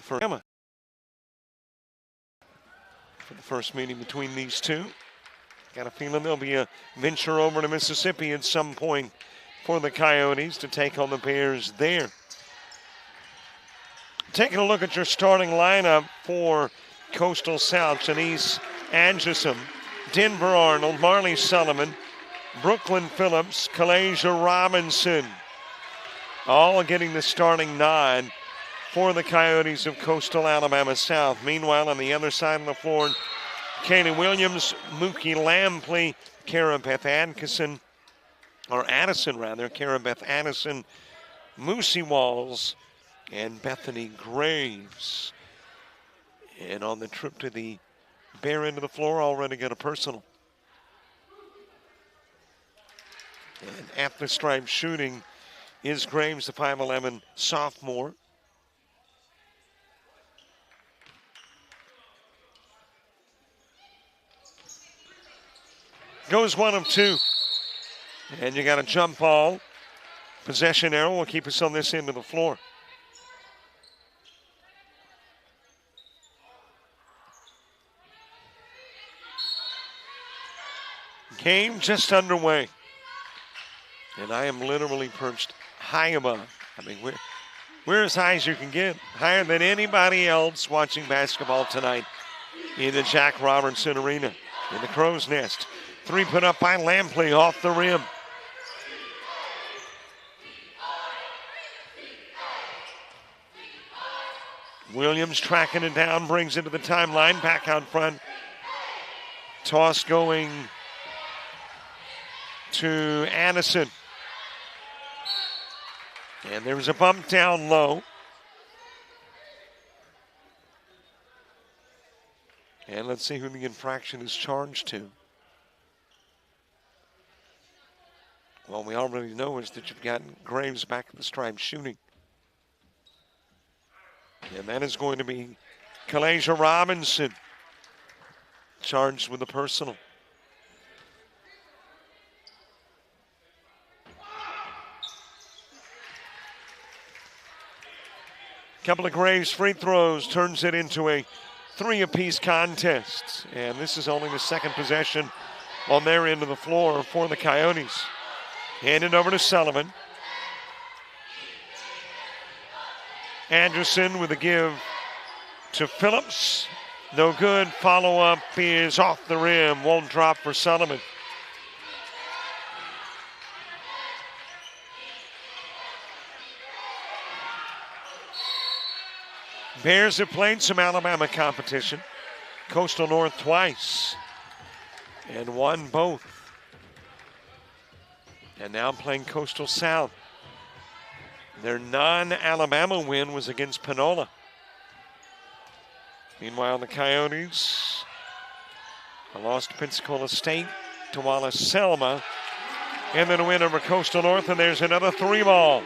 for the first meeting between these two. Got a feeling there'll be a venture over to Mississippi at some point for the Coyotes to take on the Bears there. Taking a look at your starting lineup for Coastal South: Janice Anderson, Denver Arnold, Marley Sullivan, Brooklyn Phillips, Kalasia Robinson, all getting the starting nod for the Coyotes of Coastal Alabama South. Meanwhile, on the other side of the floor, Kaylee Williams, Mookie Lampley, Kara Beth Addison, Kara Beth Addison, Moosey Walls, and Bethany Graves. And on the trip to the Bear end of the floor, already got a personal. And at the stripe shooting is Graves, the 5'11" sophomore. Goes 1 of 2. And you got a jump ball. Possession arrow will keep us on this end of the floor. Game just underway. And I am literally perched high above. I mean, we're as high as you can get. Higher than anybody else watching basketball tonight in the Jack Robertson Arena in the Crow's Nest. 3 put up by Lampley off the rim. Williams tracking it down, brings it to the timeline, back out front. Toss going to Addison. And there was a bump down low. And let's see who the infraction is charged to. Well, we already know is that you've got Graves back at the stripe shooting. And that is going to be Kalasia Robinson, charged with a personal. Couple of Graves free throws, turns it into a 3-apiece contest. And this is only the second possession on their end of the floor for the Coyotes. Handed over to Sullivan. Anderson with a give to Phillips. No good. Follow-up is off the rim. Won't drop for Sullivan. Bears have played some Alabama competition. Coastal North twice and won both. And now playing Coastal South. Their non-Alabama win was against Panola. Meanwhile, the Coyotes lost to Pensacola State, to Wallace Selma, and then a win over Coastal North, and there's another 3-ball.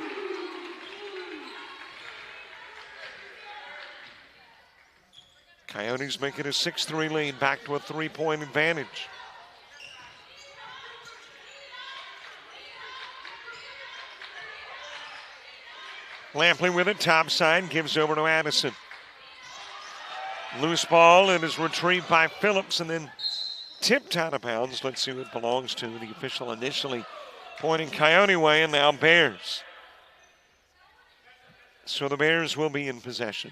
Coyotes make it a 6-3 lead, back to a 3-point advantage. Lampley with it, top side, gives over to Addison. Loose ball, and is retrieved by Phillips and then tipped out of bounds. Let's see who it belongs to. The official initially pointing Coyote way, and now Bears. So the Bears will be in possession.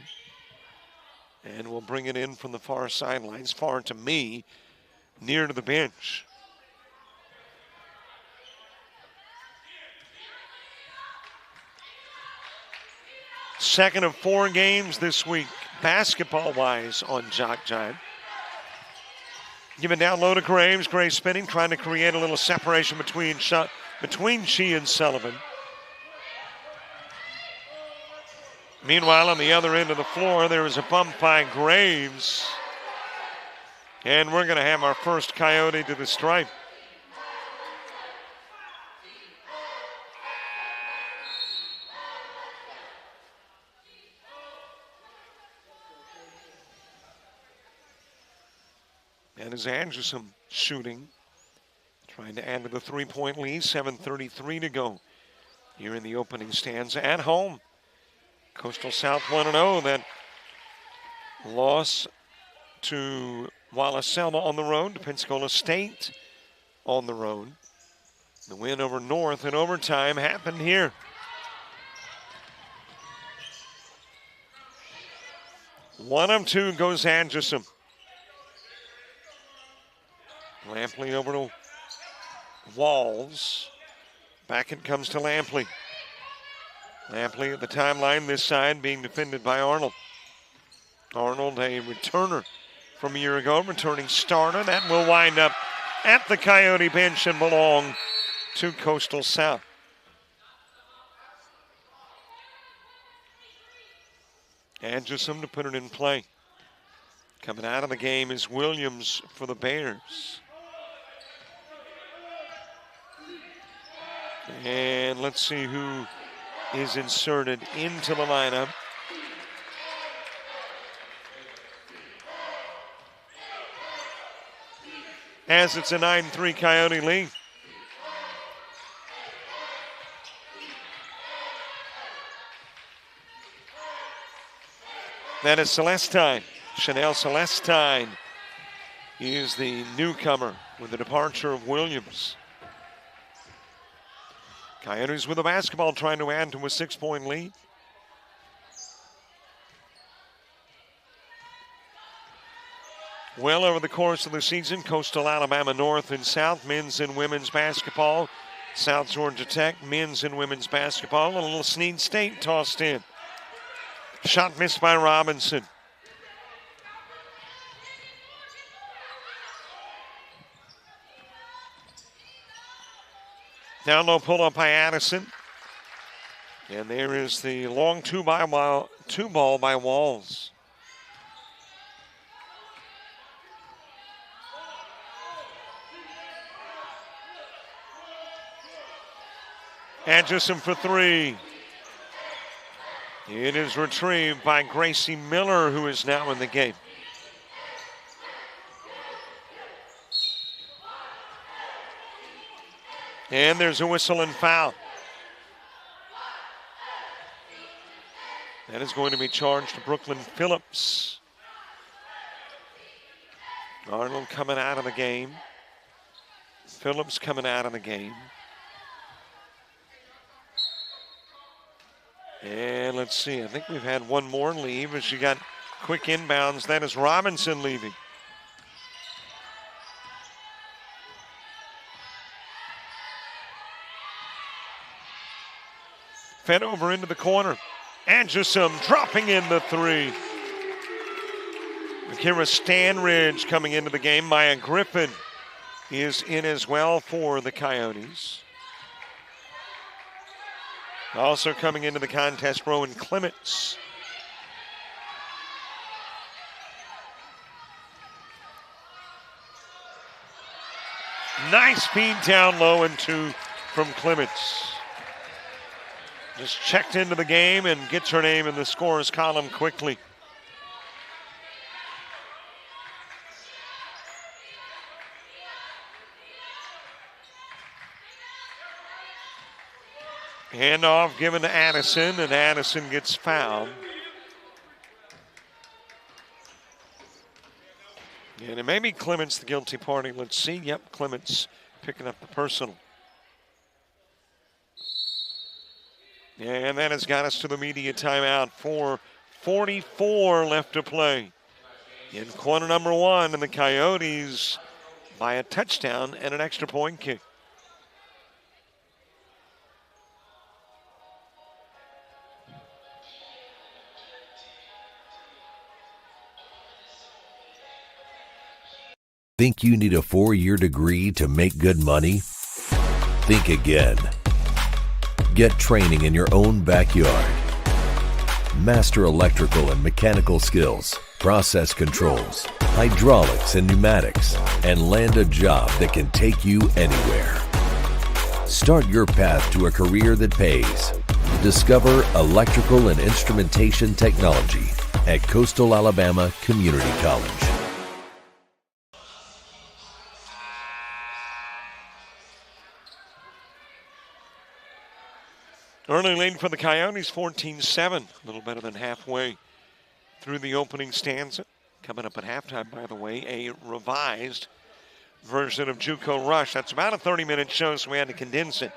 And will bring it in from the far sidelines, far to me, near to the bench. Second of 4 games this week, basketball-wise, on Jock Giant. Give it down low to Graves. Graves spinning, trying to create a little separation between she and Sullivan. Meanwhile, on the other end of the floor, there is a bump by Graves. And we're going to have our first Coyote to the stripe. And as Anderson shooting, trying to add to the 3-point lead, 7:33 to go here in the opening stanza at home. Coastal South 1-0. That Loss to Walla-Selma on the road, to Pensacola State on the road. The win over North in overtime happened here. One of two goes Anderson. Lampley over to Walls. Back it comes to Lampley. Lampley at the timeline, this side being defended by Arnold. Arnold, a returner from a year ago, returning starter. That will wind up at the Coyote bench and belong to Coastal South. Anderson to put it in play. Coming out of the game is Williams for the Bears. And let's see who is inserted into the lineup. As it's a 9-3 Coyote lead. That is Celestine. Chanel Celestine is the newcomer with the departure of Williams. Coyotes with the basketball trying to add to a 6-point lead. Well, over the course of the season, Coastal Alabama North and South, men's and women's basketball. South Georgia Tech, men's and women's basketball. A little Snead State tossed in. Shot missed by Robinson. Down low pull up by Addison. And there is the long two ball by Walls. Anderson for three. It is retrieved by Gracie Miller, who is now in the game. And there's a whistle and foul. That is going to be charged to Brooklyn Phillips. Arnold coming out of the game. Phillips coming out of the game. And let's see, I think we've had one more leave as you got quick inbounds. That is Robinson leaving. Fed over into the corner. Anderson dropping in the three. Akira Stanridge coming into the game. Maya Griffin is in as well for the Coyotes. Also coming into the contest, Rowan Clements. Nice feed down low and two from Clements. Just checked into the game and gets her name in the scorers column quickly. Handoff given to Addison, and Addison gets fouled. And it may be Clements the guilty party. Let's see. Yep, Clements picking up the personal. And that has got us to the media timeout. 4:44 left to play in quarter number one, and the Coyotes by a touchdown and an extra point kick. Think you need a 4-year degree to make good money? Think again. Get training in your own backyard. Master electrical and mechanical skills, process controls, hydraulics and pneumatics, and land a job that can take you anywhere. Start your path to a career that pays. Discover electrical and instrumentation technology at Coastal Alabama Community College. Early lead for the Coyotes, 14-7, a little better than halfway through the opening stanza. Coming up at halftime, by the way, a revised version of JUCO Rush. That's about a 30-minute show, so we had to condense it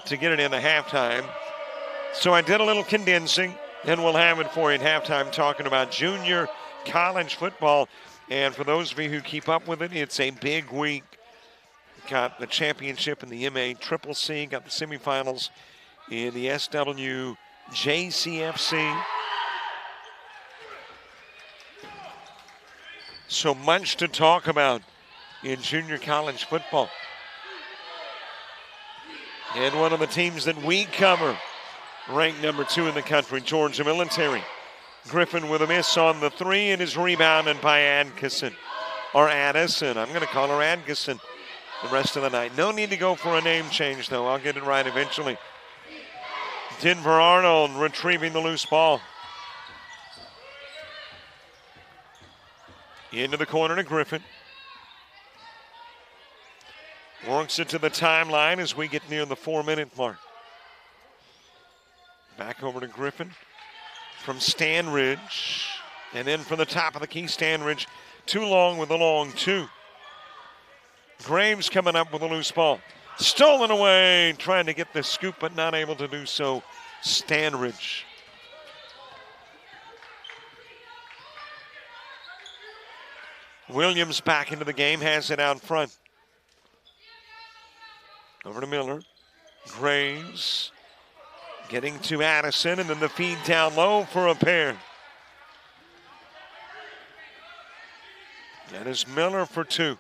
to get it into halftime. So I did a little condensing, and we'll have it for you at halftime talking about junior college football. And for those of you who keep up with it, it's a big week. Got the championship in the MA Triple C, got the semifinals in the SW JCFC. So much to talk about in junior college football. And one of the teams that we cover, ranked number 2 in the country, Georgia Military. Griffin with a miss on the 3 and is rebounded by Addison. I'm going to call her Addison the rest of the night. No need to go for a name change, though. I'll get it right eventually. Denver Arnold retrieving the loose ball. Into the corner to Griffin. Works it to the timeline as we get near the 4-minute mark. Back over to Griffin from Stanridge. And then from the top of the key, Stanridge too long with a long 2. Graves coming up with a loose ball. Stolen away, trying to get the scoop, but not able to do so. Stanridge. Williams back into the game, has it out front. Over to Miller. Graves getting to Addison, and then the feed down low for a pair. That is Miller for 2.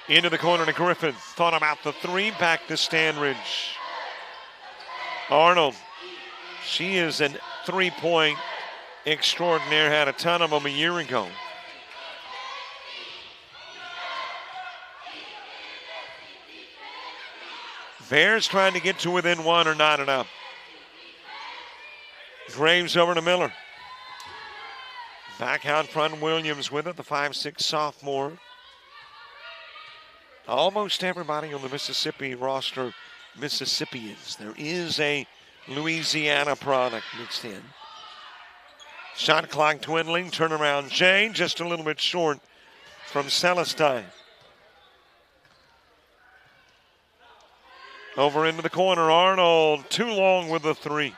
Into the corner to Griffin. Thought about the 3, back to Stanridge. Arnold, she is a 3-point extraordinaire, had a ton of them a year ago. Bears trying to get to within 1 or not enough. Graves over to Miller. Back out front, Williams with it, the 5'6" sophomore. Almost everybody on the Mississippi roster, Mississippians. There is a Louisiana product mixed in. Shot clock dwindling, turnaround Jay, just a little bit short from Celestine. Over into the corner, Arnold, too long with the 3.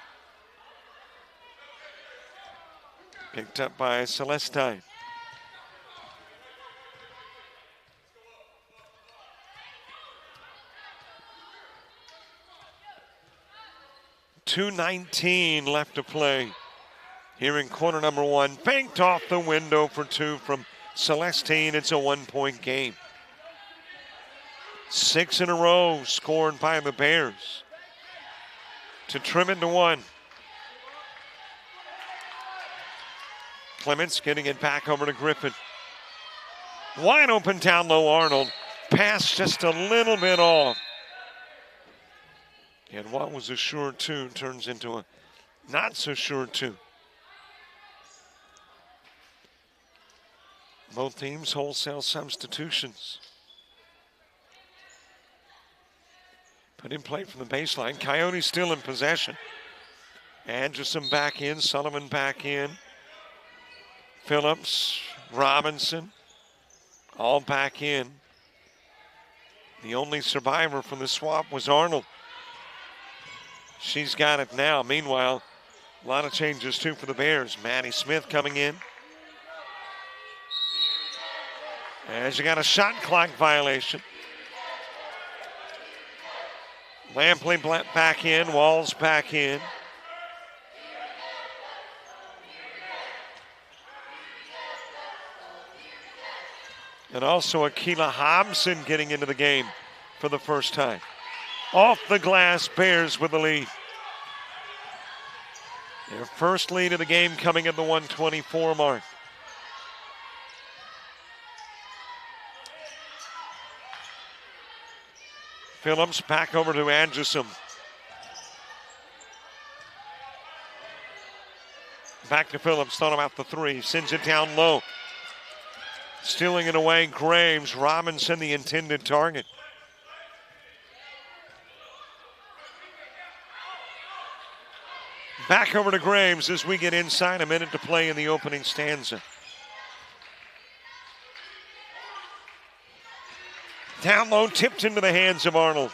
Picked up by Celestine. .219 left to play here in quarter number 1. Banked off the window for 2 from Celestine. It's a 1-point game. 6 in a row scored by the Bears to trim it to 1. Clements getting it back over to Griffin. Wide open down low, Arnold. Pass just a little bit off. And what was a sure 2 turns into a not so sure 2. Both teams wholesale substitutions. Put in play from the baseline. Coyotes still in possession. Anderson back in, Sullivan back in. Phillips, Robinson, all back in. The only survivor from the swap was Arnold. She's got it now. Meanwhile, a lot of changes too for the Bears. Maddie Smith coming in. As you got a shot clock violation. Lampley back in, Walls back in. And also Akila Hobson getting into the game for the first time. Off the glass, Bears with the lead. Their first lead of the game coming at the 124 mark. Phillips back over to Anderson. Back to Phillips, thought about the 3, sends it down low. Stealing it away, Graves. Robinson, the intended target. Back over to Graves as we get inside, a minute to play in the opening stanza. Down low, tipped into the hands of Arnold.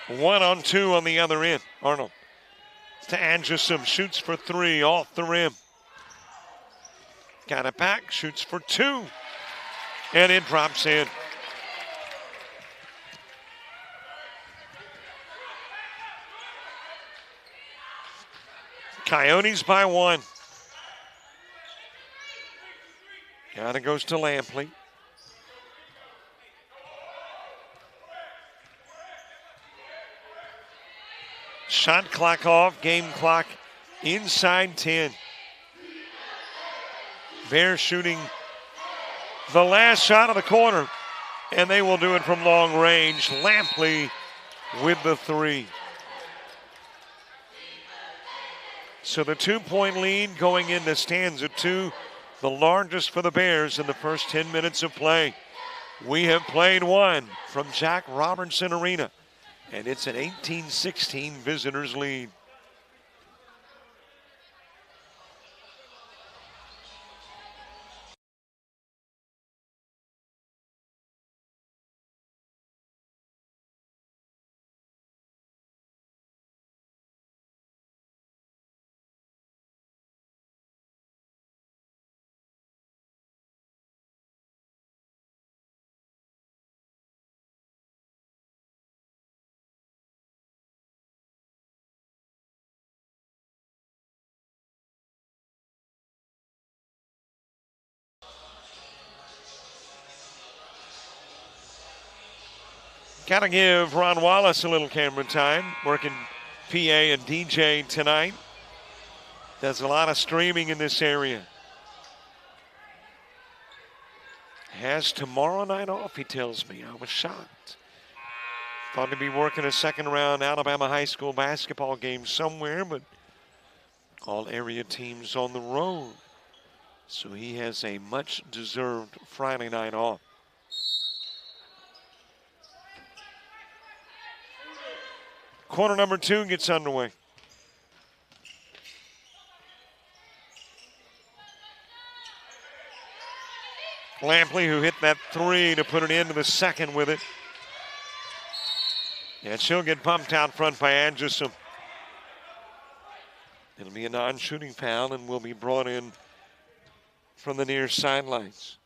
1-on-2 on the other end. Arnold to Anderson, shoots for three, off the rim. Got it back, shoots for two, and it drops in. Coyotes by one. Now it goes to Lampley. Shot clock off, game clock inside 10. Bears shooting the last shot of the quarter, and they will do it from long range. Lampley with the three. So the 2-point lead going into stanza 2, the largest for the Bears in the first 10 minutes of play. We have played one from Jack Robertson Arena, and it's an 18-16 visitors lead. Got to give Ron Wallace a little camera time, working PA and DJ tonight. Does a lot of streaming in this area. Has tomorrow night off, he tells me. I was shocked. Thought he'd be working a second round Alabama high school basketball game somewhere, but all area teams on the road. So he has a much deserved Friday night off. Quarter number 2 gets underway. Lampley, who hit that three to put it into the second with it. And she'll get pumped out front by Anderson. It'll be a non-shooting foul and will be brought in from the near sidelines.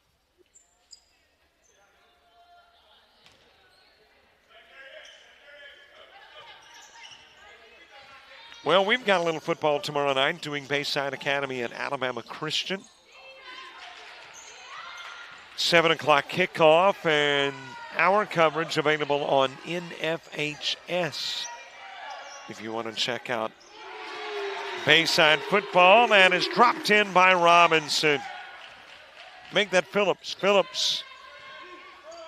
Well, we've got a little football tomorrow night doing Bayside Academy at Alabama Christian. 7 o'clock kickoff, and our coverage available on NFHS. If you want to check out Bayside football, that is dropped in by Robinson. Make that Phillips. Phillips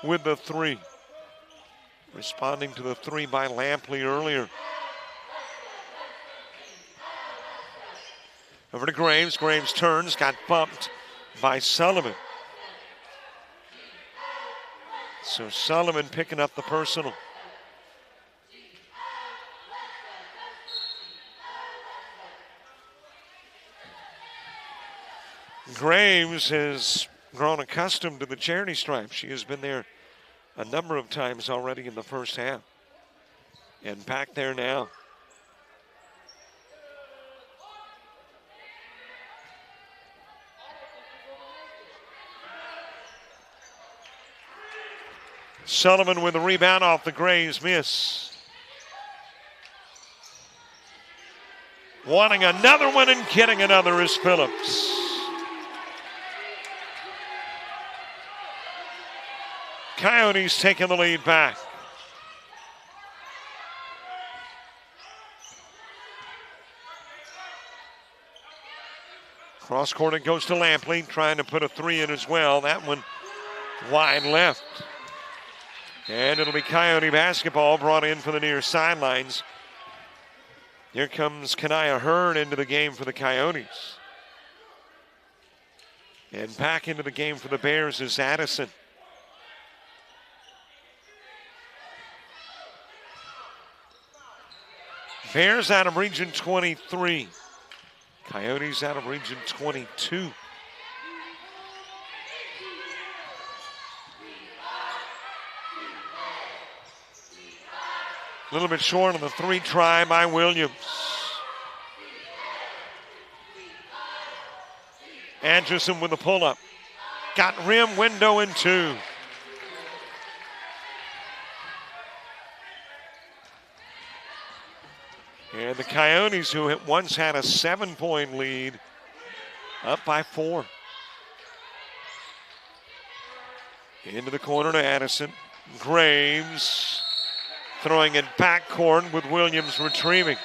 with the three. Responding to the three by Lampley earlier. Over to Graves. Graves turns, got bumped by Sullivan. So Sullivan picking up the personal. Graves has grown accustomed to the charity stripe. She has been there a number of times already in the first half. And back there now. Sullivan with a rebound off the Graves miss. Wanting another one and getting another is Phillips. Coyotes taking the lead back. Cross court it goes to Lampley, trying to put a three in as well. That one wide left. And it'll be Coyote basketball brought in for the near sidelines. Here comes Kanaya Hearn into the game for the Coyotes. And back into the game for the Bears is Addison. Bears out of Region 23. Coyotes out of Region 22. A little bit short on the 3 try by Williams. Anderson with a pull-up. Got rim, window, and 2. And the Coyotes, who once had a 7-point lead, up by 4. Into the corner to Addison. Graves throwing it backcourt with Williams retrieving.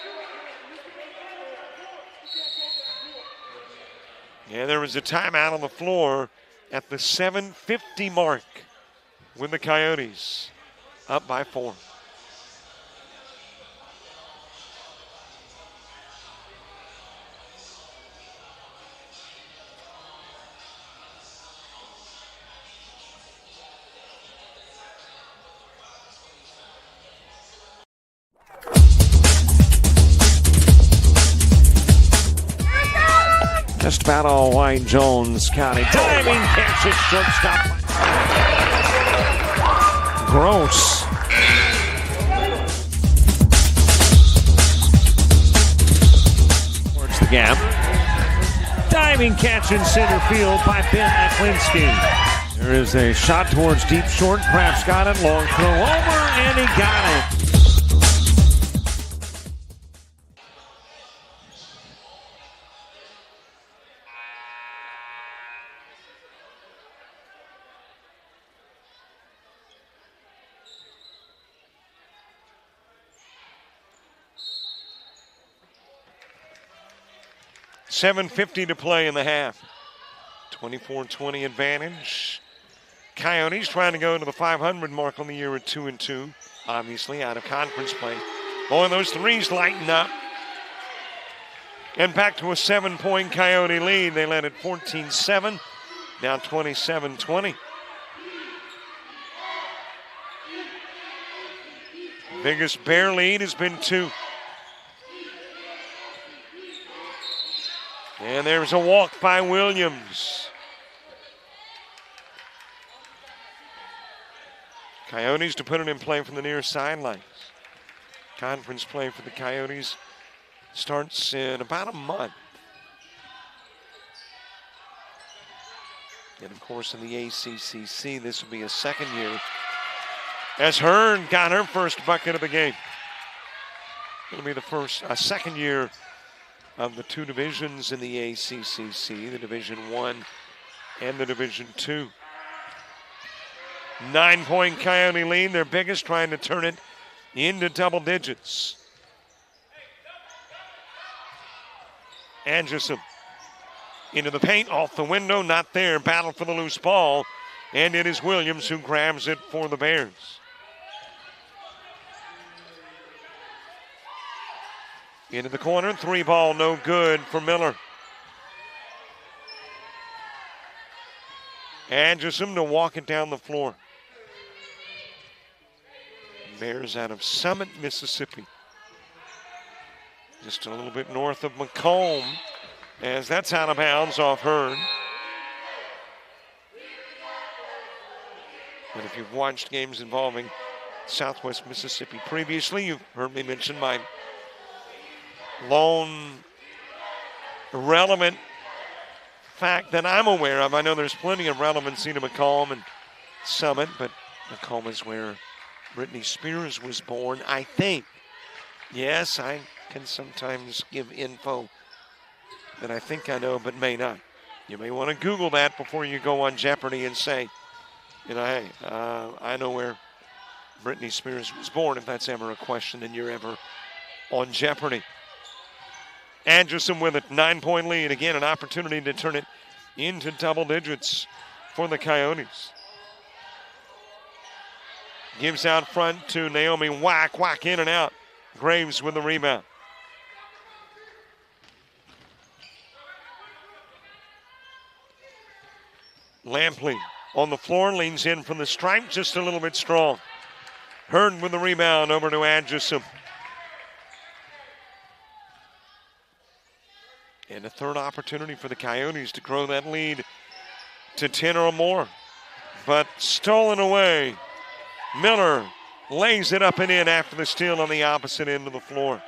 And there was a timeout on the floor at the 7:50 mark with the Coyotes up by 4. Just about all White Jones County. Diving catch at shortstop. Gross. Towards the gap. Diving catch in center field by Ben Aklinski. There is a shot towards deep short. Craps got it. Long throw over, and he got it. $7:50 to play in the half. 24-20 advantage. Coyotes trying to go to the 500 mark on the year at 2-2. Obviously out of conference play. Boy, those threes lighten up. And back to a 7-point Coyote lead. They led at 14-7. Now 27-20. Biggest Bear lead has been 2. And there's a walk by Williams. Coyotes to put it in play from the near sidelines. Conference play for the Coyotes starts in about a month. And of course in the ACCC, this will be a second year as Hearn got her first bucket of the game. It'll be a second year of the 2 divisions in the ACCC, the Division I and the Division II. 9-point Coyote lead, their biggest, trying to turn it into double digits. Anderson into the paint, off the window, not there. Battle for the loose ball, and it is Williams who grabs it for the Bears. Into the corner, 3 ball, no good for Miller. Anderson to walk it down the floor. Bears out of Summit, Mississippi. Just a little bit north of Macomb, as that's out of bounds off Hearn. And if you've watched games involving Southwest Mississippi previously, you've heard me mention my lone relevant fact that I'm aware of. I know there's plenty of relevancy to Macomb and Summit, but Macomb is where Britney Spears was born, I think. Yes, I can sometimes give info that I think I know but may not. You may want to Google that before you go on Jeopardy and say, hey, I know where Britney Spears was born, if that's ever a question and you're ever on Jeopardy. Anderson with a 9-point lead. Again, an opportunity to turn it into double digits for the Coyotes. Gives out front to Naomi Whack. Whack in and out. Graves with the rebound. Lampley on the floor, leans in from the stripe, just a little bit strong. Hearn with the rebound over to Anderson. And a third opportunity for the Coyotes to grow that lead to 10 or more. But stolen away. Miller lays it up and in after the steal on the opposite end of the floor.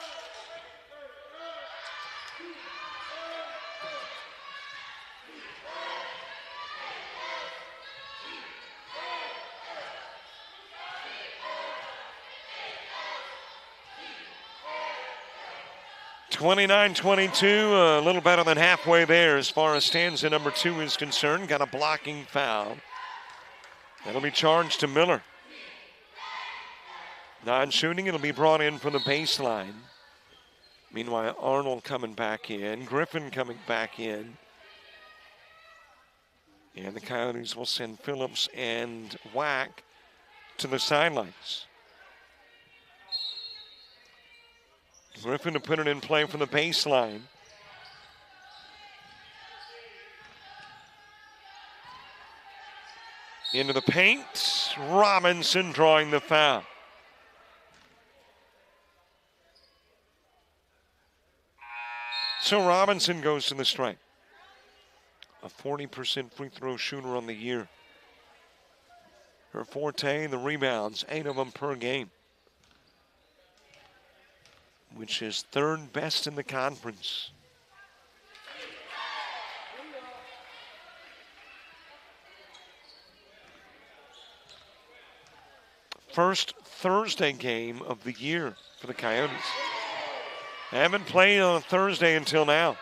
(29-22), a little better than halfway there as far as stanza number 2 is concerned. Got a blocking foul. That'll be charged to Miller. Non-shooting, it'll be brought in from the baseline. Meanwhile, Arnold coming back in, Griffin coming back in. And the Coyotes will send Phillips and Wack to the sidelines. Griffin to put it in play from the baseline. Into the paint, Robinson drawing the foul. So Robinson goes to the strike. A 40% free throw shooter on the year. Her forte, the rebounds, 8 of them per game, which is third best in the conference. First Thursday game of the year for the Coyotes. Haven't played on a Thursday until now.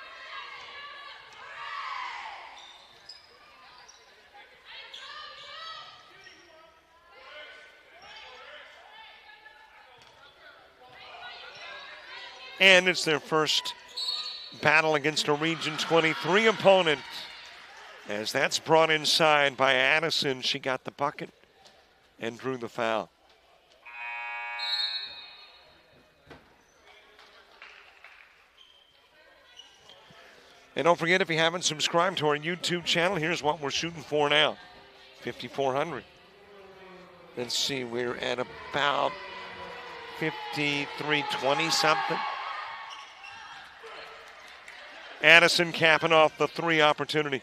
And it's their first battle against a Region 23 opponent. As that's brought inside by Addison, she got the bucket and drew the foul. And don't forget, if you haven't subscribed to our YouTube channel, here's what we're shooting for now. 5,400. Let's see, we're at about 53-20 something. Addison capping off the 3 opportunity.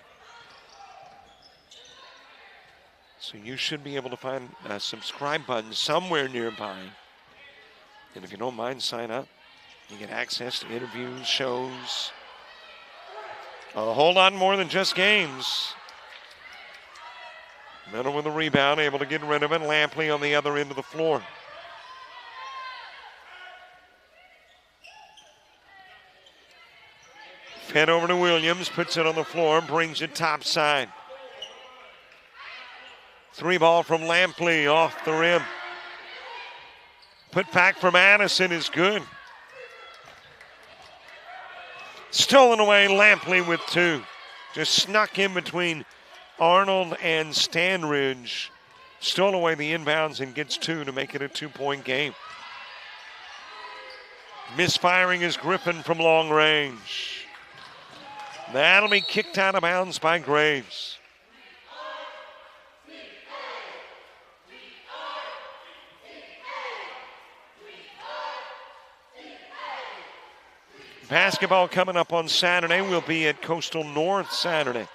So you should be able to find a subscribe button somewhere nearby. And if you don't mind, sign up. You get access to interviews, shows, a whole lot more than just games. Miller with a rebound, able to get rid of it. Lampley on the other end of the floor. Fed over to Williams, puts it on the floor, brings it top side. 3 ball from Lampley off the rim. Put back from Addison is good. Stolen away, Lampley with 2. Just snuck in between Arnold and Stanridge. Stole away the inbounds and gets 2 to make it a 2-point game. Misfiring is Griffin from long range. That'll be kicked out of bounds by Graves. Basketball coming up on Saturday. We'll be at Coastal North Saturday.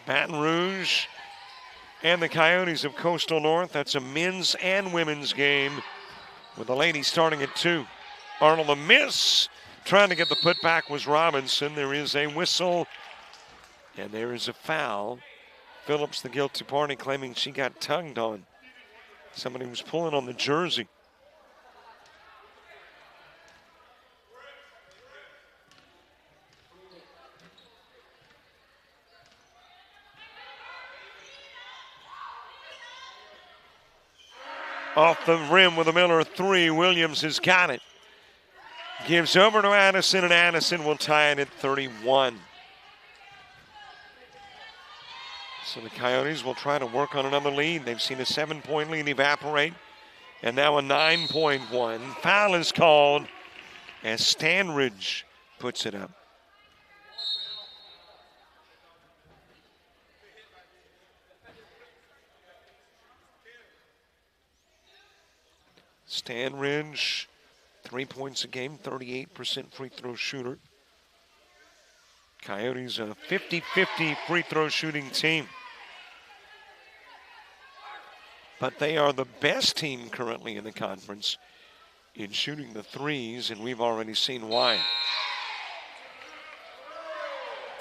Baton Rouge and the Coyotes of Coastal North. That's a men's and women's game with the ladies starting at 2. Arnold a miss. Trying to get the putback was Robinson. There is a whistle and there is a foul. Phillips, the guilty party, claiming she got tugged on. Somebody was pulling on the jersey. Off the rim with a Miller 3. Williams has got it. Gives over to Addison, and Addison will tie it at 31. So the Coyotes will try to work on another lead. They've seen a 7-point lead evaporate, and now a 9-point one. Foul is called as Stanridge puts it up. Stanridge, 3 points a game, 38% free throw shooter. Coyotes a 50-50 free throw shooting team. But they are the best team currently in the conference in shooting the threes, and we've already seen why.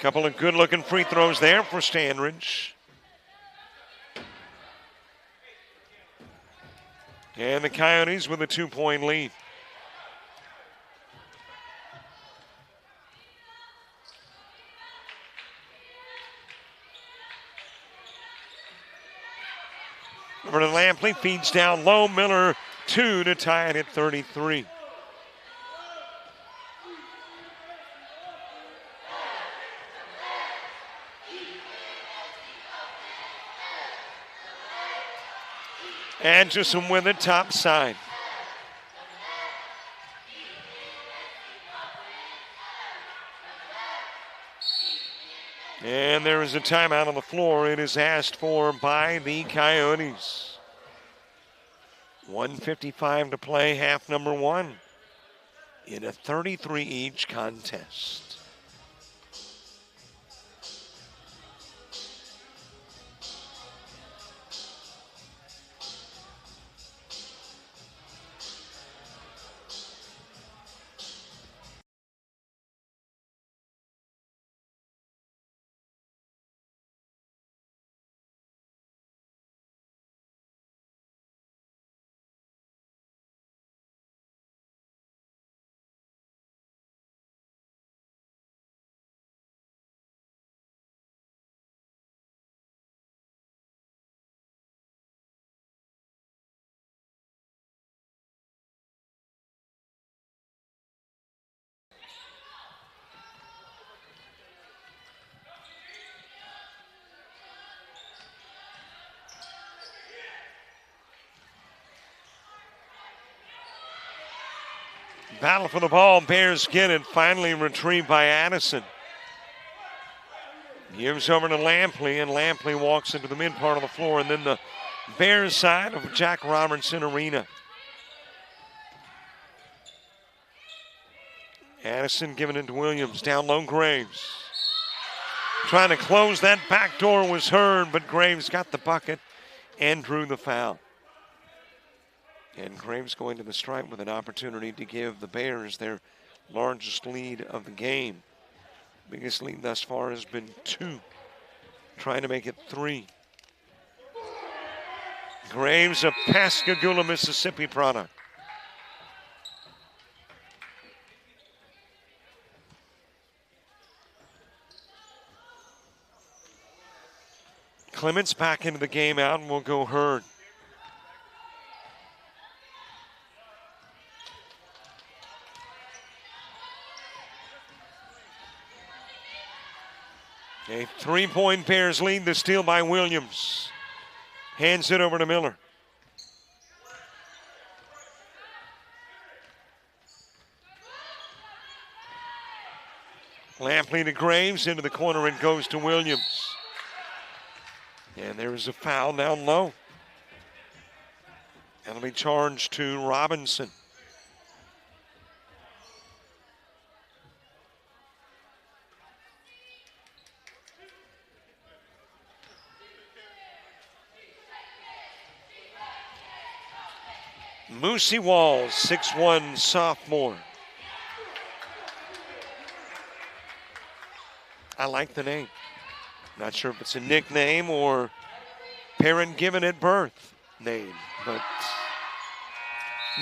Couple of good-looking free throws there for Standridge. And the Coyotes with a 2-point lead. Vernon Lampley feeds down low. Miller 2 to tie it at 33. Anderson with it, top side. And there is a timeout on the floor. It is asked for by the Coyotes. 1:55 to play, half number one, in a 33-each contest. Battle for the ball, Bears get it, finally retrieved by Addison. Gives over to Lampley, and Lampley walks into the mid part of the floor, and then the Bears side of Jack Robertson Arena. Addison giving it to Williams, down low Graves. Trying to close that back door was heard, but Graves got the bucket and drew the foul. And Graves going to the stripe with an opportunity to give the Bears their largest lead of the game. Biggest lead thus far has been 2, trying to make it 3. Graves, a Pascagoula, Mississippi product. Clements back into the game out, and will go Hurd. A 3-point Bears lead, the steal by Williams. Hands it over to Miller. Lampley to Graves, into the corner, and goes to Williams. And there is a foul down low. That'll be charged to Robinson. Moosey Walls, 6'1" sophomore. I like the name. Not sure if it's a nickname or parent given at birth name, but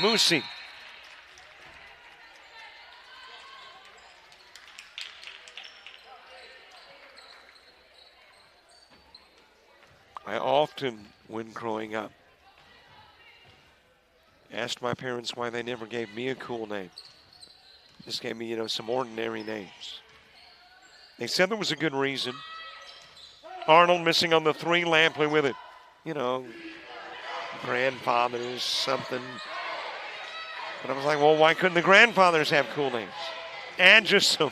Moosey. I often, when growing up, asked my parents why they never gave me a cool name. Just gave me, some ordinary names. They said there was a good reason. Arnold missing on the 3, Lampley with it. Grandfathers, something. But I was like, well, why couldn't the grandfathers have cool names? Anderson.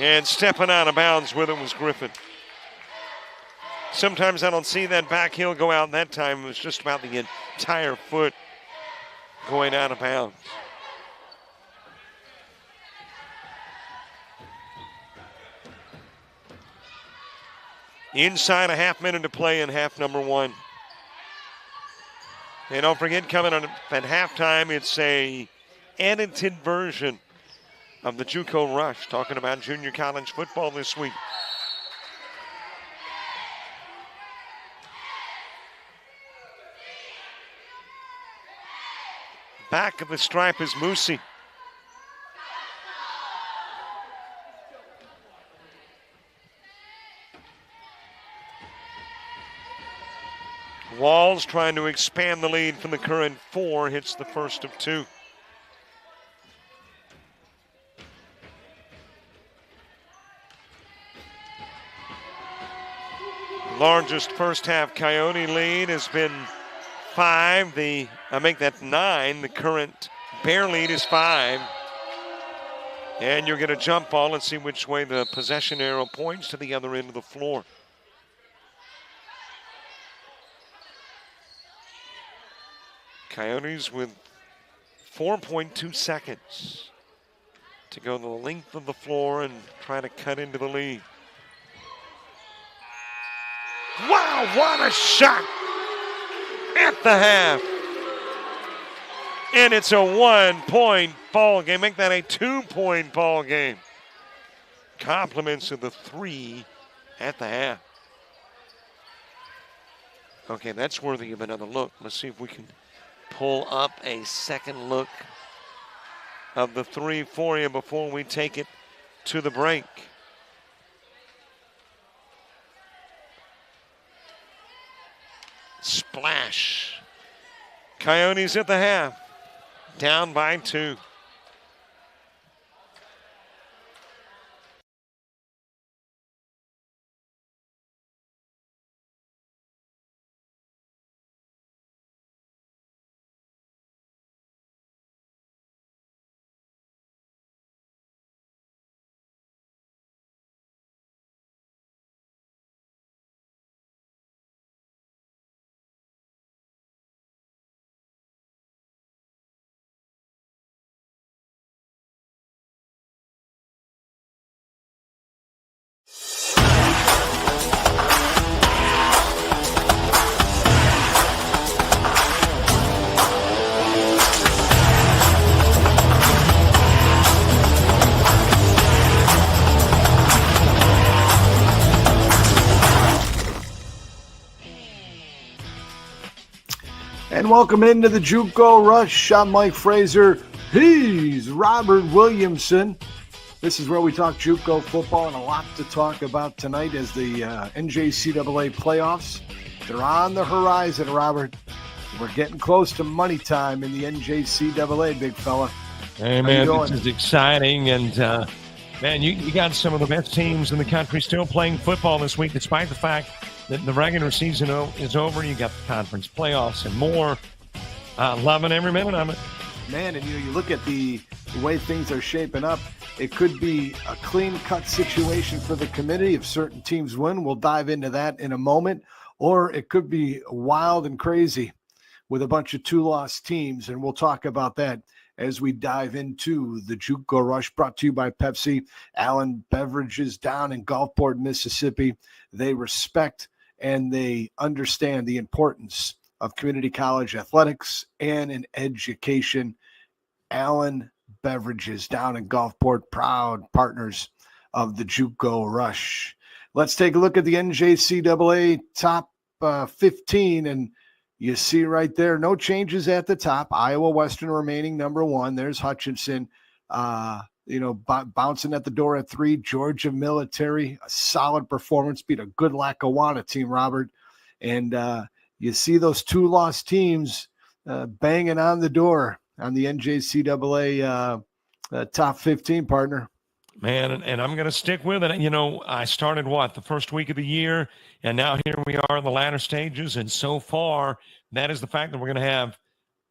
And stepping out of bounds with it was Griffin. Sometimes I don't see that back heel go out. That time it was just about the entire foot going out of bounds. Inside a half minute to play in half number one. And don't forget, coming on at halftime, it's a edited version of the JUCO Rush, talking about junior college football this week. Back of the stripe is Moosey. Walls trying to expand the lead from the current 4, hits the first of 2. Largest first half Coyote lead has been 5. I make that 9. The current Bear lead is 5. And you're going to jump ball and see which way the possession arrow points to the other end of the floor. Coyotes with 4.2 seconds to go the length of the floor and try to cut into the lead. Wow, what a shot at the half. And it's a 1-point ball game. Make that a 2-point ball game. Compliments of the 3 at the half. Okay, that's worthy of another look. Let's see if we can pull up a second look of the 3 for you before we take it to the break. Splash. Coyotes at the half, down by 2. And welcome into the JUCO Rush. I'm Mike Fraser. He's Robert Williamson. This is where we talk JUCO football and a lot to talk about tonight as the NJCAA playoffs. They're on the horizon, Robert. We're getting close to money time in the NJCAA, big fella. Hey, man, this is exciting. And, man, you got some of the best teams in the country still playing football this week, despite the fact that the regular season is over. You got the conference playoffs and more. Loving every minute of it. Man, and you look at the way things are shaping up, it could be a clean-cut situation for the committee if certain teams win. We'll dive into that in a moment. Or it could be wild and crazy with a bunch of 2-loss teams, and we'll talk about that as we dive into the JUCO Rush, brought to you by Pepsi. Allen Beverages down in Gulfport, Mississippi. They respect and they understand the importance of community college athletics and an education. Allen Beverages down in Gulfport, proud partners of the JUCO Rush. Let's take a look at the NJCAA top 15, and you see right there, no changes at the top. Iowa Western remaining number 1. There's Hutchinson, bouncing at the door at 3. Georgia Military, a solid performance, beat a good Lackawanna team, Robert. And you see those 2-loss teams banging on the door on the NJCAA top 15, partner. Man, and I'm going to stick with it. You know, I started, the first week of the year, and now here we are in the latter stages. And so far, that is the fact that we're going to have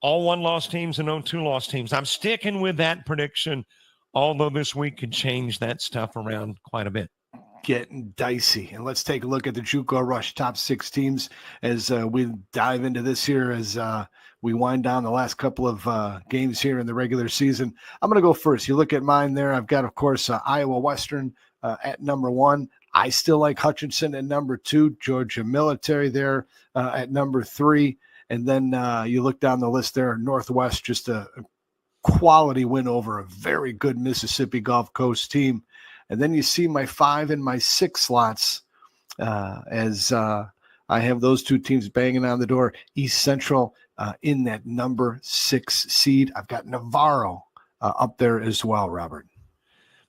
all 1-loss teams and no 2-loss teams. I'm sticking with that prediction, although this week could change that stuff around quite a bit. Getting dicey. And let's take a look at the JUCO Rush top 6 teams as we dive into this here as we wind down the last couple of games here in the regular season. I'm going to go first. You look at mine there. I've got, of course, Iowa Western at number 1. I still like Hutchinson at number 2, Georgia Military there at number 3. And then you look down the list there, Northwest, just a quality win over a very good Mississippi Gulf Coast team. And then you see my 5 and my 6 slots as I have those two teams banging on the door. East Central in that number 6 seed. I've got Navarro up there as well, Robert.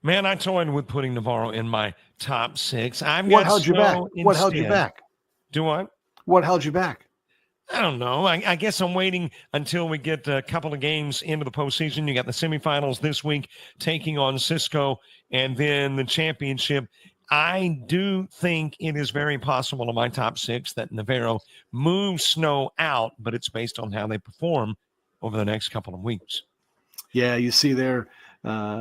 Man, I toyed with putting Navarro in my top 6. What held you back? What held you back? Do what? What held you back? I don't know. I guess I'm waiting until we get a couple of games into the postseason. You got the semifinals this week taking on Cisco and then the championship. I do think it is very possible in my top 6 that Navarro moves Snow out, but it's based on how they perform over the next couple of weeks. Yeah, you see there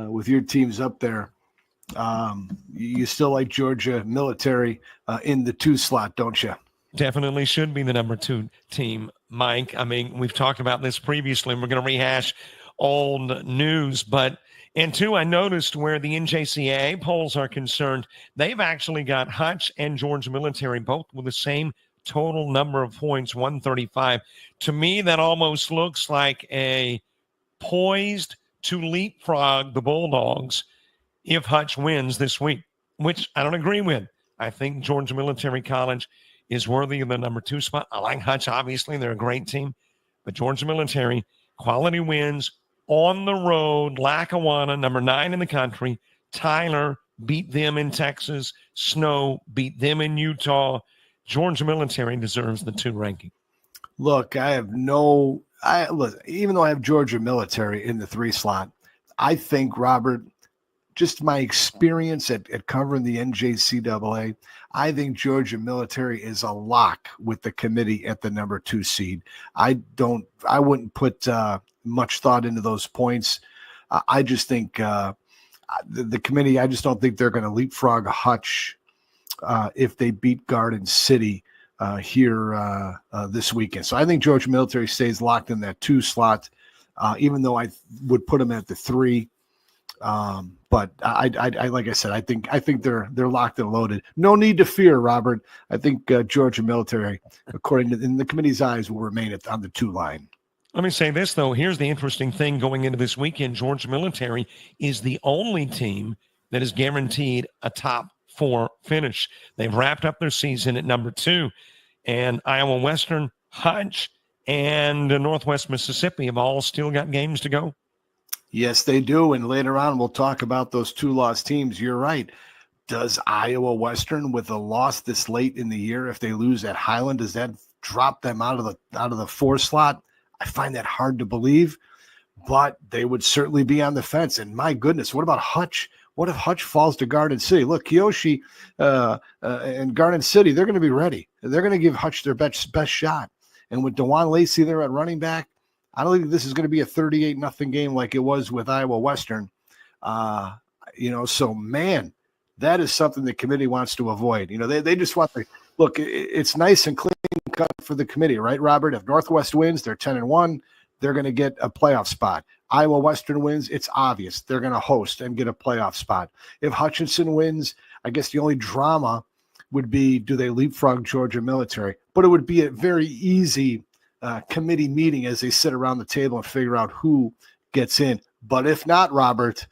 with your teams up there, you still like Georgia Military in the 2 slot, don't you? Definitely should be the number 2 team, Mike. I mean, we've talked about this previously, and we're going to rehash old news. But, and 2, I noticed where the NJCAA polls are concerned, they've actually got Hutch and Georgia Military both with the same total number of points, 135. To me, that almost looks like a poised to leapfrog the Bulldogs if Hutch wins this week, which I don't agree with. I think Georgia Military College is worthy of the number 2 spot. I like Hutch, obviously. They're a great team. But Georgia Military, quality wins on the road. Lackawanna, number 9 in the country. Tyler beat them in Texas. Snow beat them in Utah. Georgia Military deserves the 2 ranking. Look, even though I have Georgia Military in the 3 slot, I think, Robert, just my experience at covering the NJCAA, I think Georgia Military is a lock with the committee at the number 2 seed. I wouldn't put much thought into those points. I just think the committee, I just don't think they're going to leapfrog Hutch if they beat Garden City here this weekend. So I think Georgia Military stays locked in that 2 slot, even though I would put them at the 3. But I like I said, I think they're locked and loaded. No need to fear, Robert. I think Georgia Military, according to in the committee's eyes, will remain on the 2 line. Let me say this, though. Here's the interesting thing going into this weekend. Georgia Military is the only team that is guaranteed a top 4 finish. They've wrapped up their season at number 2, and Iowa Western, Hutch, and Northwest Mississippi have all still got games to go. Yes, they do. And later on, we'll talk about those 2 lost teams. You're right. Does Iowa Western, with a loss this late in the year, if they lose at Highland, does that drop them out of the 4 slot? I find that hard to believe, but they would certainly be on the fence. And my goodness, what about Hutch? What if Hutch falls to Garden City? Look, Kiyoshi and Garden City, they're going to be ready. They're going to give Hutch their best shot. And with DeJuan Lacey there at running back, I don't think this is going to be a 38-0 game like it was with Iowa Western. So, man, that is something the committee wants to avoid. They just want to – look, it's nice and clean cut for the committee, right, Robert? If Northwest wins, they're 10-1. They're going to get a playoff spot. Iowa Western wins, it's obvious. They're going to host and get a playoff spot. If Hutchinson wins, I guess the only drama would be, do they leapfrog Georgia Military? But it would be a very easy committee meeting as they sit around the table and figure out who gets in. But if not, Robert,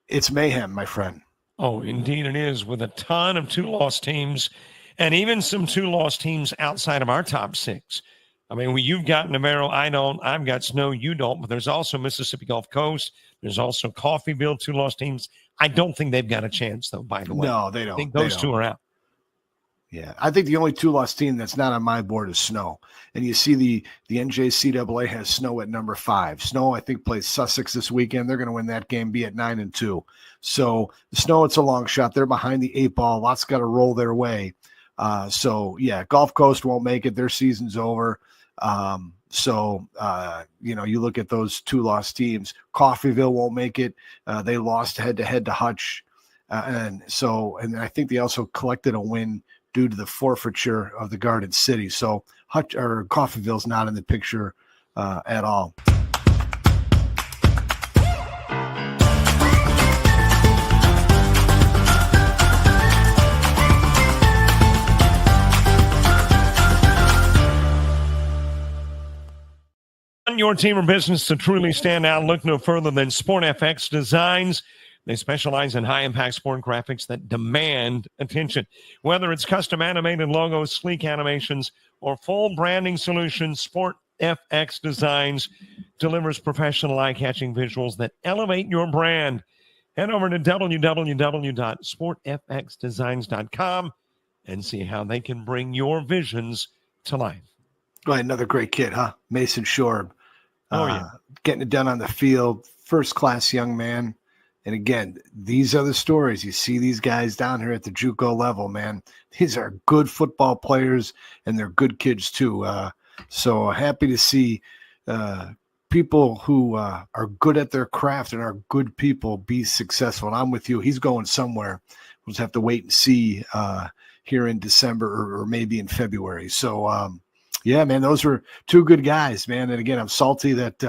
it's mayhem, my friend. Oh, indeed it is, with a ton of 2-loss teams and even some 2-loss teams outside of our top 6. I mean, you've got Navarro, I don't. I've got Snow, you don't. But there's also Mississippi Gulf Coast. There's also Coffeyville, 2-loss teams. I don't think they've got a chance, though, by the way. No, they don't. I think those 2 are out. Yeah, I think the only 2-loss team that's not on my board is Snow. And you see the NJCAA has Snow at number 5. Snow, I think, plays Sussex this weekend. They're going to win that game, be at 9-2. So Snow, it's a long shot. They're behind the 8 ball. Lots got to roll their way. Gulf Coast won't make it. Their season's over. You look at those 2-loss teams. Coffeyville won't make it. They lost head-to-head to Hutch. And I think they also collected a win due to the forfeiture of the Garden City. So Hutch or Coffeyville's not in the picture at all. Want your team or business to truly stand out? Look no further than SportFX Designs. They specialize in high-impact sport graphics that demand attention. Whether it's custom animated logos, sleek animations, or full branding solutions, SportFX Designs delivers professional eye-catching visuals that elevate your brand. Head over to www.sportfxdesigns.com and see how they can bring your visions to life. Right, another great kid, huh? Mason Shorb. Yeah. Getting it done on the field. First-class young man. And again, these are the stories. You see these guys down here at the JUCO level, man. These are good football players, and they're good kids too. So happy to see people who are good at their craft and are good people be successful. And I'm with you. He's going somewhere. We'll just have to wait and see here in December or maybe in February. So, yeah, man, those were two good guys, man. And again, I'm salty that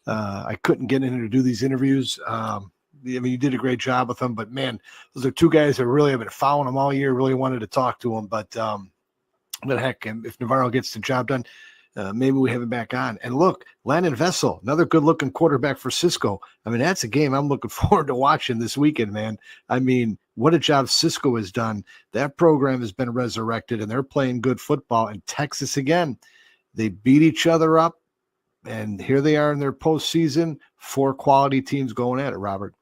I couldn't get in here to do these interviews. I mean, you did a great job with them, but man, those are two guys that really have been following them all year. Really wanted to talk to them, but heck, if Navarro gets the job done, maybe we have him back on. And look, Landon Vessel, another good-looking quarterback for Cisco. I mean, that's a game I'm looking forward to watching this weekend, man. I mean, what a job Cisco has done. That program has been resurrected, and they're playing good football. And Texas, again, they beat each other up, and here they are in their postseason. 4 quality teams going at it, Robert.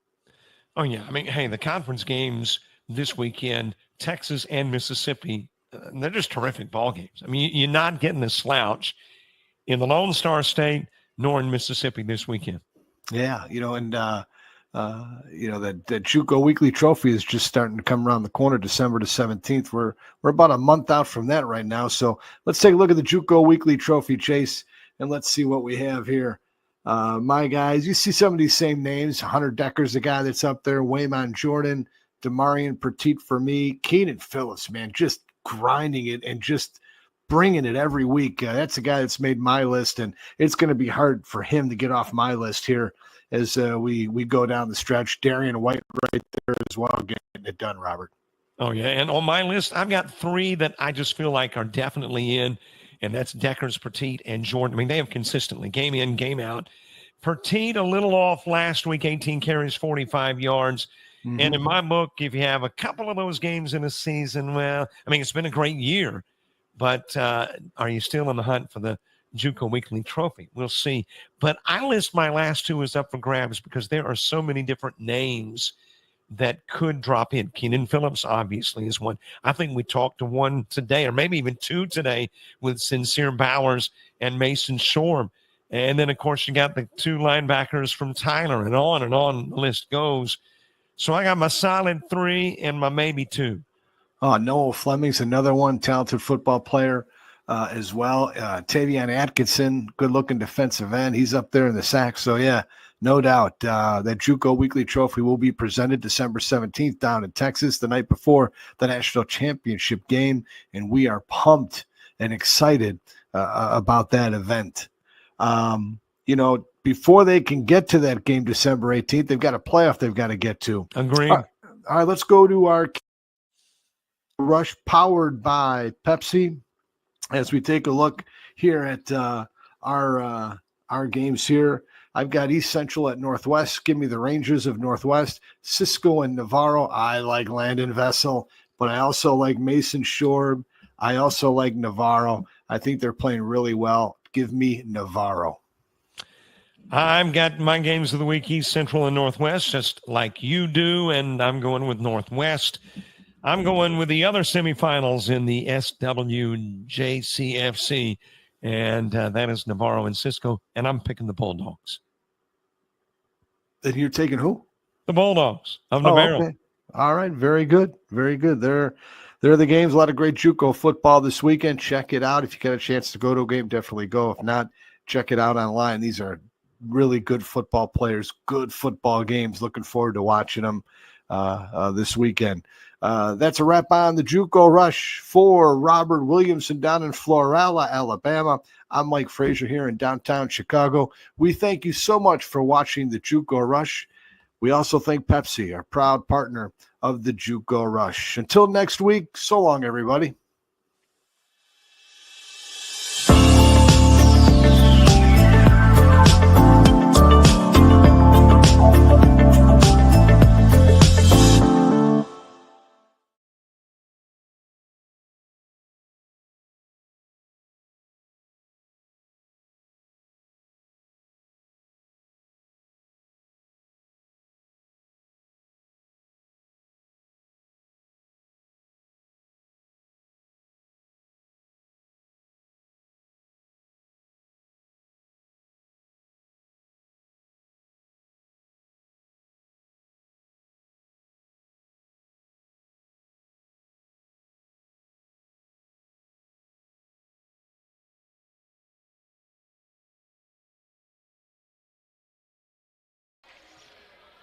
Oh, yeah. I mean, hey, the conference games this weekend, Texas and Mississippi, they're just terrific ball games. I mean, you're not getting a slouch in the Lone Star State nor in Mississippi this weekend. Yeah, and that JUCO Weekly Trophy is just starting to come around the corner, December the 17th. We're about a month out from that right now. So let's take a look at the JUCO Weekly Trophy, Chase, and let's see what we have here. My guys, you see some of these same names. Hunter Decker's the guy that's up there. Waymon Jordan, Demarion Petit for me. Keenan Phillips, man, just grinding it and just bringing it every week. That's a guy that's made my list, and it's going to be hard for him to get off my list here as we go down the stretch. Darian White right there as well, getting it done, Robert. Oh, yeah, and on my list, I've got 3 that I just feel like are definitely in. And that's Deckers, Petit, and Jordan. I mean, they have consistently, game in, game out. Petit, a little off last week, 18 carries, 45 yards. Mm-hmm. And in my book, if you have a couple of those games in a season, well, I mean, it's been a great year. But are you still in the hunt for the JUCO Weekly Trophy? We'll see. But I list my last 2 as up for grabs because there are so many different names that could drop in. Keenan Phillips, obviously, is one. I think we talked to one today, or maybe even 2 today, with Sincere Bowers and Mason Shorb. And then, of course, you got the 2 linebackers from Tyler, and on the list goes. So I got my solid 3 and my maybe 2. Oh, Noah Fleming's another one, talented football player as well. Tavion Atkinson, good-looking defensive end. He's up there in the sack. So, yeah, no doubt that JUCO Weekly Trophy will be presented December 17th down in Texas, the night before the national championship game, and we are pumped and excited about that event. Before they can get to that game December 18th, they've got a playoff they've got to get to. Agreed. All right, let's go to our Rush powered by Pepsi as we take a look here at our games here. I've got East Central at Northwest. Give me the Rangers of Northwest. Cisco and Navarro. I like Landon Vessel, but I also like Mason Shorb. I also like Navarro. I think they're playing really well. Give me Navarro. I've got my games of the week, East Central and Northwest, just like you do, and I'm going with Northwest. I'm going with the other semifinals in the SWJCFC, and that is Navarro and Cisco, and I'm picking the Bulldogs. And you're taking who? The Bulldogs of Navarro. Okay. All right, very good. Very good. They're the games. A lot of great JUCO football this weekend. Check it out. If you get a chance to go to a game, definitely go. If not, check it out online. These are really good football players, good football games. Looking forward to watching them this weekend. That's a wrap on the JUCO Rush for Robert Williamson down in Florala, Alabama. I'm Mike Frazier here in downtown Chicago. We thank you so much for watching the JUCO Rush. We also thank Pepsi, our proud partner of the JUCO Rush. Until next week, so long, everybody.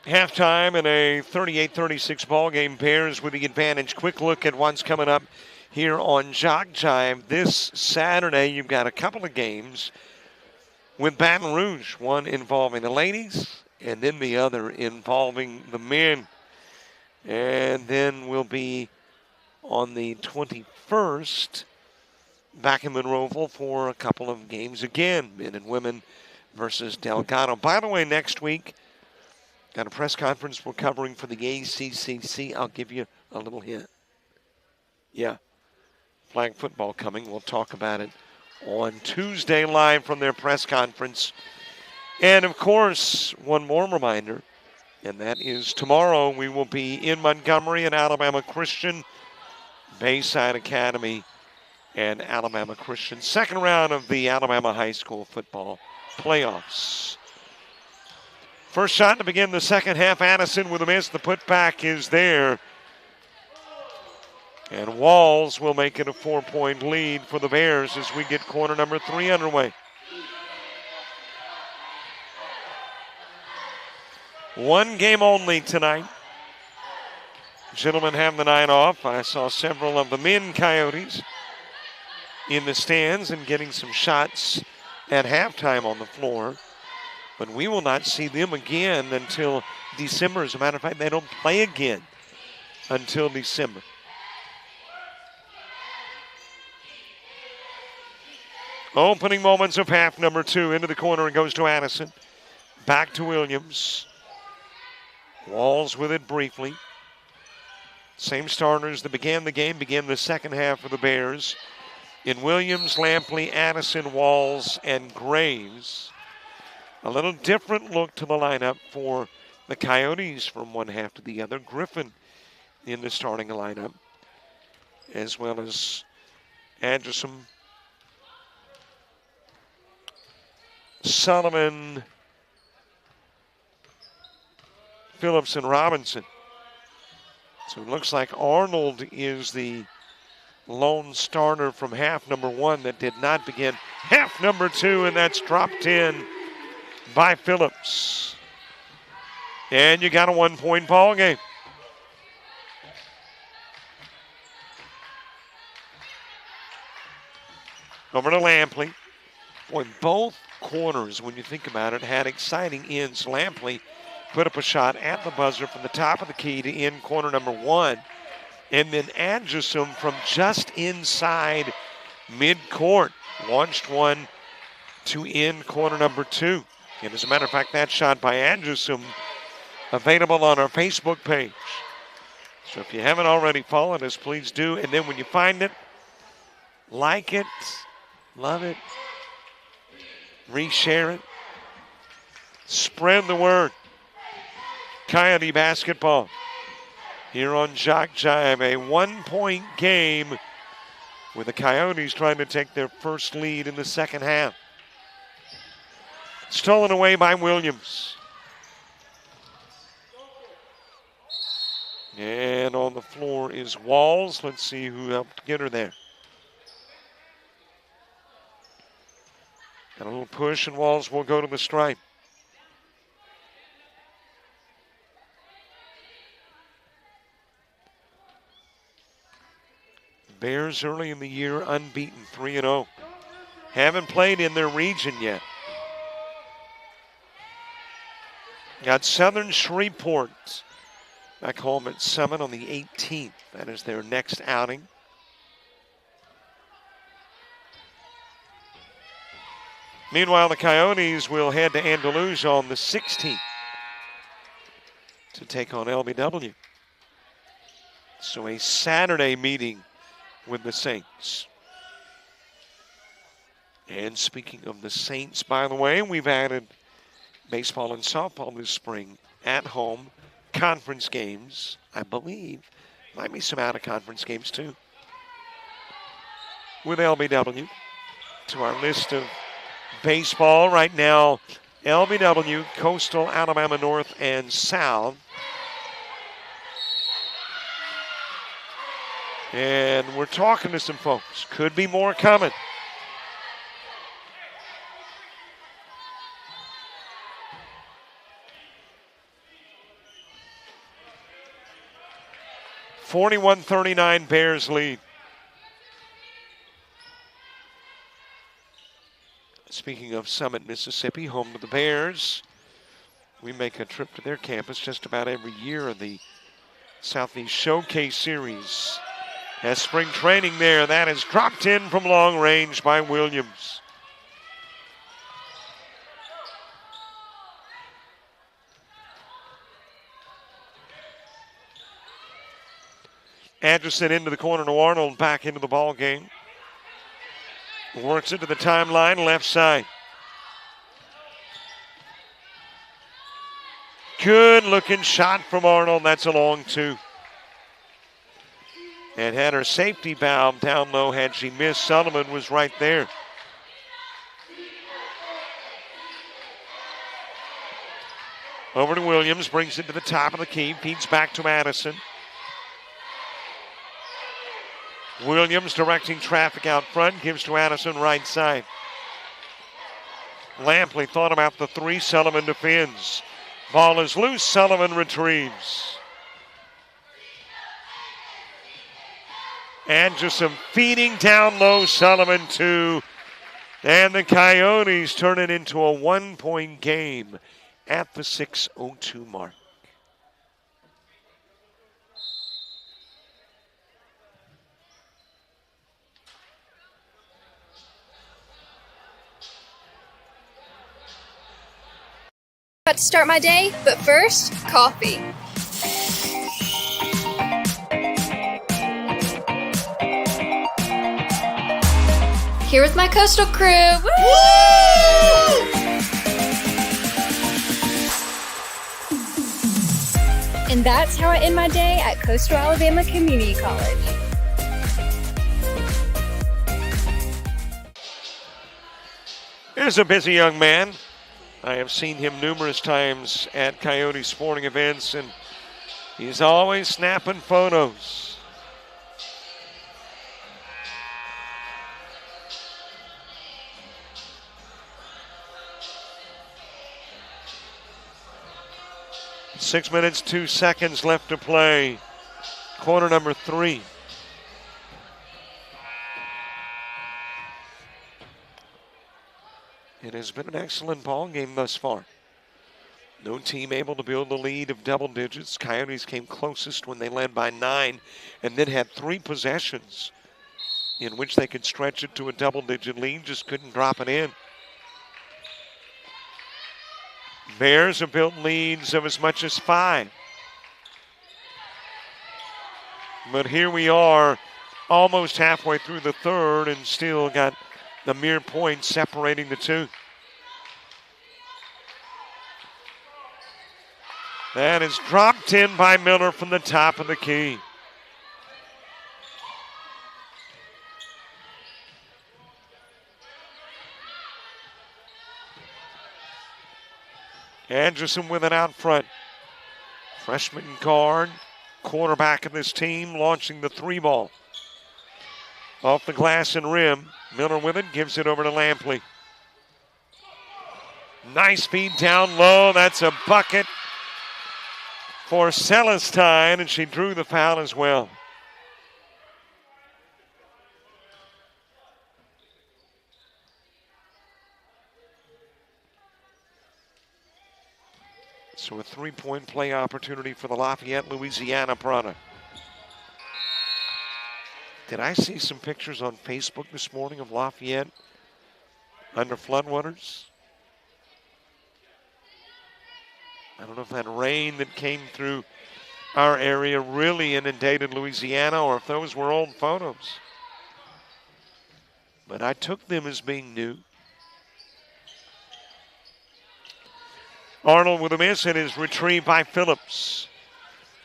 Halftime in a 38-36 ball game. Bears with the advantage. Quick look at what's coming up here on Jock Jive. This Saturday, you've got a couple of games with Baton Rouge, one involving the ladies and then the other involving the men. And then we'll be on the 21st back in Monroeville for a couple of games again, men and women versus Delgado. By the way, next week, got a press conference we're covering for the ACCC. I'll give you a little hint. Yeah, flag football coming. We'll talk about it on Tuesday live from their press conference. And, of course, one more reminder, and that is tomorrow we will be in Montgomery at Alabama Christian, Bayside Academy, and Alabama Christian. Second round of the Alabama high school football playoffs. First shot to begin the second half. Addison with a miss. The putback is there. And Walls will make it a 4-point lead for the Bears as we get quarter number 3 underway. One game only tonight. Gentlemen have the night off. I saw several of the men Coyotes in the stands and getting some shots at halftime on the floor. But we will not see them again until December. As a matter of fact, they don't play again until December. Opening moments of half number 2. Into the corner it goes to Addison. Back to Williams. Walls with it briefly. Same starters that began the game, began the second half for the Bears. In Williams, Lampley, Addison, Walls, and Graves. A little different look to the lineup for the Coyotes from one half to the other. Griffin in the starting lineup, as well as Anderson, Sullivan, Phillips, and Robinson. So it looks like Arnold is the lone starter from half number 1 that did not begin half number 2, and that's dropped in by Phillips. And you got a 1-point ball game. Over to Lampley. Boy, both corners, when you think about it, had exciting ends. Lampley put up a shot at the buzzer from the top of the key to end corner number 1. And then Adjusum from just inside midcourt launched one to end corner number 2. And as a matter of fact, that shot by Adjusum available on our Facebook page. So if you haven't already followed us, please do. And then when you find it, like it, love it, reshare it, spread the word. Coyote basketball here on Jock Jive, a 1-point game with the Coyotes trying to take their first lead in the second half. Stolen away by Williams. And on the floor is Walls. Let's see who helped get her there. Got a little push, and Walls will go to the stripe. Bears early in the year unbeaten, 3-0. Haven't played in their region yet. Got Southern Shreveport back home at Summit on the 18th. That is their next outing. Meanwhile, the Coyotes will head to Andalusia on the 16th to take on LBW. So a Saturday meeting with the Saints. And speaking of the Saints, by the way, we've added baseball and softball this spring at home. Conference games, I believe. Might be some out-of-conference games, too. With LBW to our list of baseball right now. LBW, Coastal, Alabama North, and South. And we're talking to some folks. Could be more coming. 41-39 Bears lead. Speaking of Summit, Mississippi, home to the Bears, we make a trip to their campus just about every year in the Southeast Showcase Series. As spring training there, that is dropped in from long range by Williams. Anderson into the corner to Arnold, back into the ball game. Works it to the timeline, left side. Good looking shot from Arnold. That's a long two. And had her safety valve down low. Had she missed, Sullivan was right there. Over to Williams, brings it to the top of the key, feeds back to Addison. Williams directing traffic out front, gives to Addison right side. Lampley thought about the three, Sullivan defends. Ball is loose, Sullivan retrieves. Anderson feeding down low, Sullivan two. And the Coyotes turn it into a 1-point game at the 6:02 mark. About to start my day, but first, coffee. Here with my Coastal crew. Woo! And that's how I end my day at Coastal Alabama Community College. Here's a busy young man. I have seen him numerous times at Coyote sporting events, and he's always snapping photos. Six minutes, 2 seconds left to play. Quarter number 3. It has been an excellent ball game thus far. No team able to build a lead of double digits. Coyotes came closest when they led by 9 and then had 3 possessions in which they could stretch it to a double-digit lead, just couldn't drop it in. Bears have built leads of as much as 5. But here we are, almost halfway through the third, and still got the mere point separating the two. That is dropped in by Miller from the top of the key. Anderson with it out front. Freshman guard, quarterback of this team, launching the 3-ball. Off the glass and rim. Miller with it, gives it over to Lampley. Nice feed down low. That's a bucket for Celestine, and she drew the foul as well. So a 3-point play opportunity for the Lafayette, Louisiana product. Did I see some pictures on Facebook this morning of Lafayette under floodwaters? I don't know if that rain that came through our area really inundated Louisiana or if those were old photos. But I took them as being new. Arnold with a miss, and is retrieved by Phillips.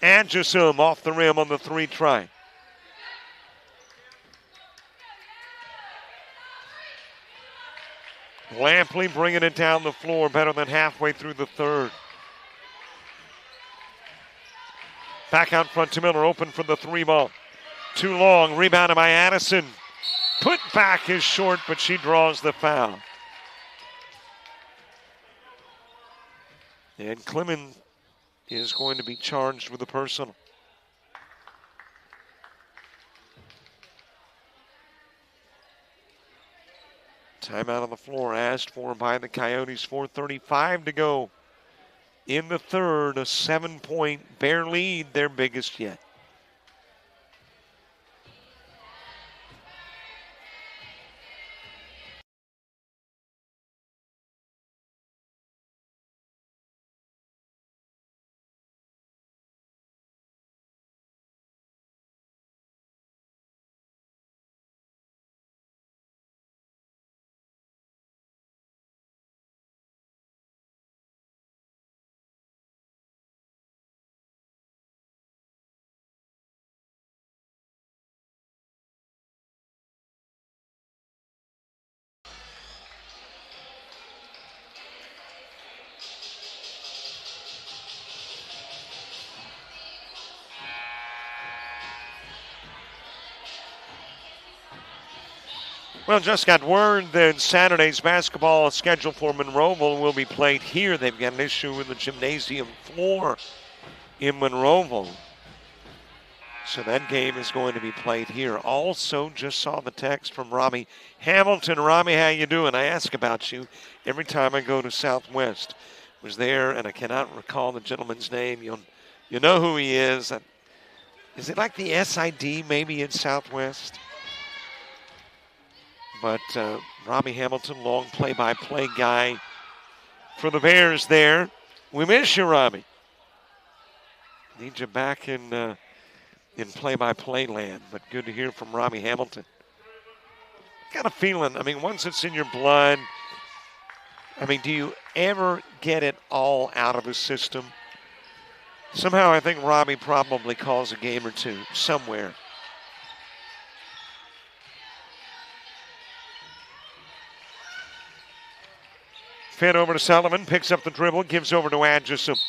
Anderson off the rim on the 3 try. Lampley bringing it down the floor, better than halfway through the third. Back out front to Miller, open for the 3-ball. Too long, rebounded by Addison. Put back is short, but she draws the foul. And Clemens is going to be charged with a personal. Timeout on the floor asked for by the Coyotes. 4:35 to go in the third. A 7-point Bear lead, their biggest yet. Well, just got word that Saturday's basketball schedule for Monroeville will be played here. They've got an issue with the gymnasium floor in Monroeville. So that game is going to be played here. Also, just saw the text from Robbie Hamilton. Robbie, how you doing? I ask about you every time I go to Southwest. Was there, and I cannot recall the gentleman's name. You know who he is. Is it like the SID maybe in Southwest? But Robbie Hamilton, long play-by-play guy for the Bears there. We miss you, Robbie. Need you back in play-by-play land, but good to hear from Robbie Hamilton. Got a feeling, once it's in your blood, do you ever get it all out of the system? Somehow I think Robbie probably calls a game or two somewhere. Fed over to Sullivan, picks up the dribble, gives over to Adjusum.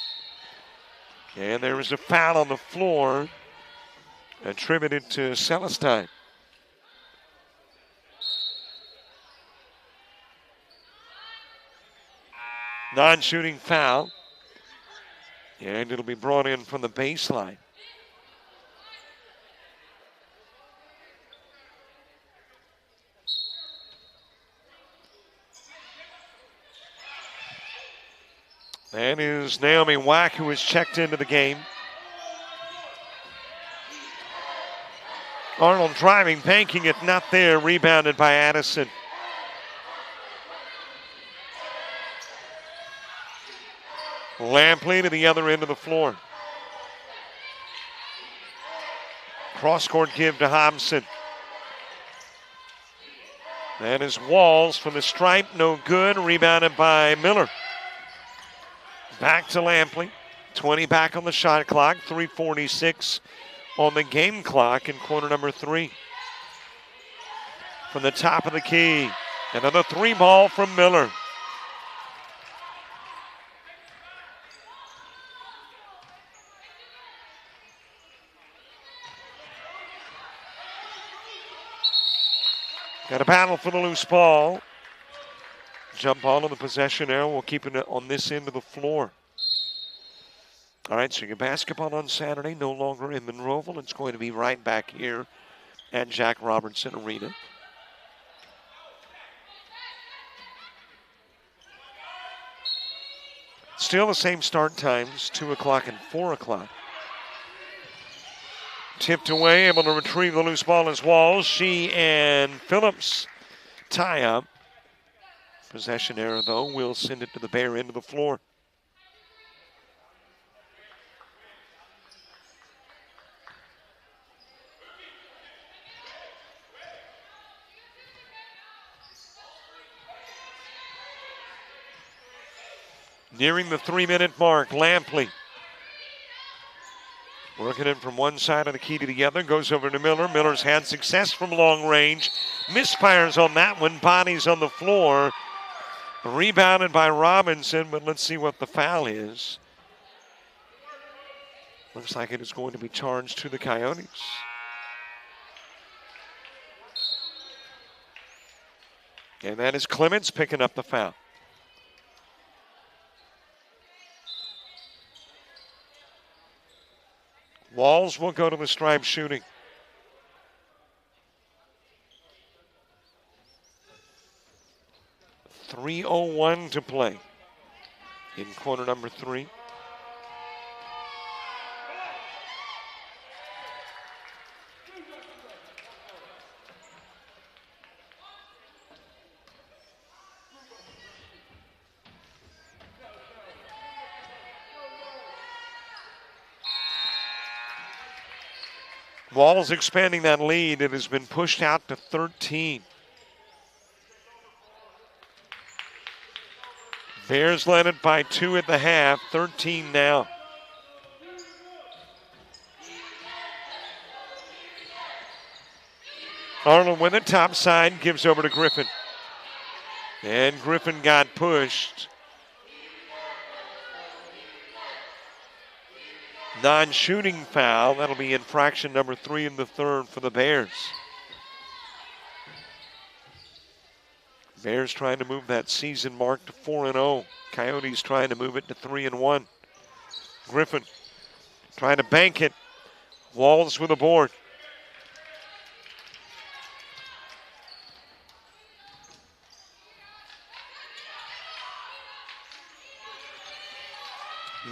And there is a foul on the floor attributed to Celestine. Non-shooting foul. And it'll be brought in from the baseline. That is Naomi Wack, who has checked into the game. Arnold driving, banking it, not there. Rebounded by Addison. Lampley to the other end of the floor. Cross-court give to Hobson. That is Walls from the stripe, no good. Rebounded by Miller. Back to Lampley. 20 back on the shot clock. 3:46 on the game clock in quarter number 3. From the top of the key. Another 3-ball from Miller. Got a battle for the loose ball. Jump ball on the possession arrow. We'll keep it on this end of the floor. All right, so your basketball on Saturday, no longer in Monroeville. It's going to be right back here at Jack Robertson Arena. Still the same start times, 2 o'clock and 4 o'clock. Tipped away, able to retrieve the loose ball as Walls. She and Phillips tie up. Possession error, though, will send it to the Bear end of the floor. Nearing the 3-minute mark, Lampley. Working it from one side of the key to the other. Goes over to Miller. Miller's had success from long range. Misfires on that one. Bodies on the floor. Rebounded by Robinson, but let's see what the foul is. Looks like it is going to be charged to the Coyotes. And that is Clements picking up the foul. Walls will go to the stripe shooting. 3:01 to play in quarter number 3. Walls expanding that lead. It has been pushed out to 13. Bears led it by 2 at the half, 13 now. Arnold with it, top side, gives over to Griffin. And Griffin got pushed. Non-shooting foul. That'll be infraction number 3 in the third for the Bears. Bears trying to move that season mark to 4-0. Coyotes trying to move it to 3-1. Griffin trying to bank it. Walls with a board.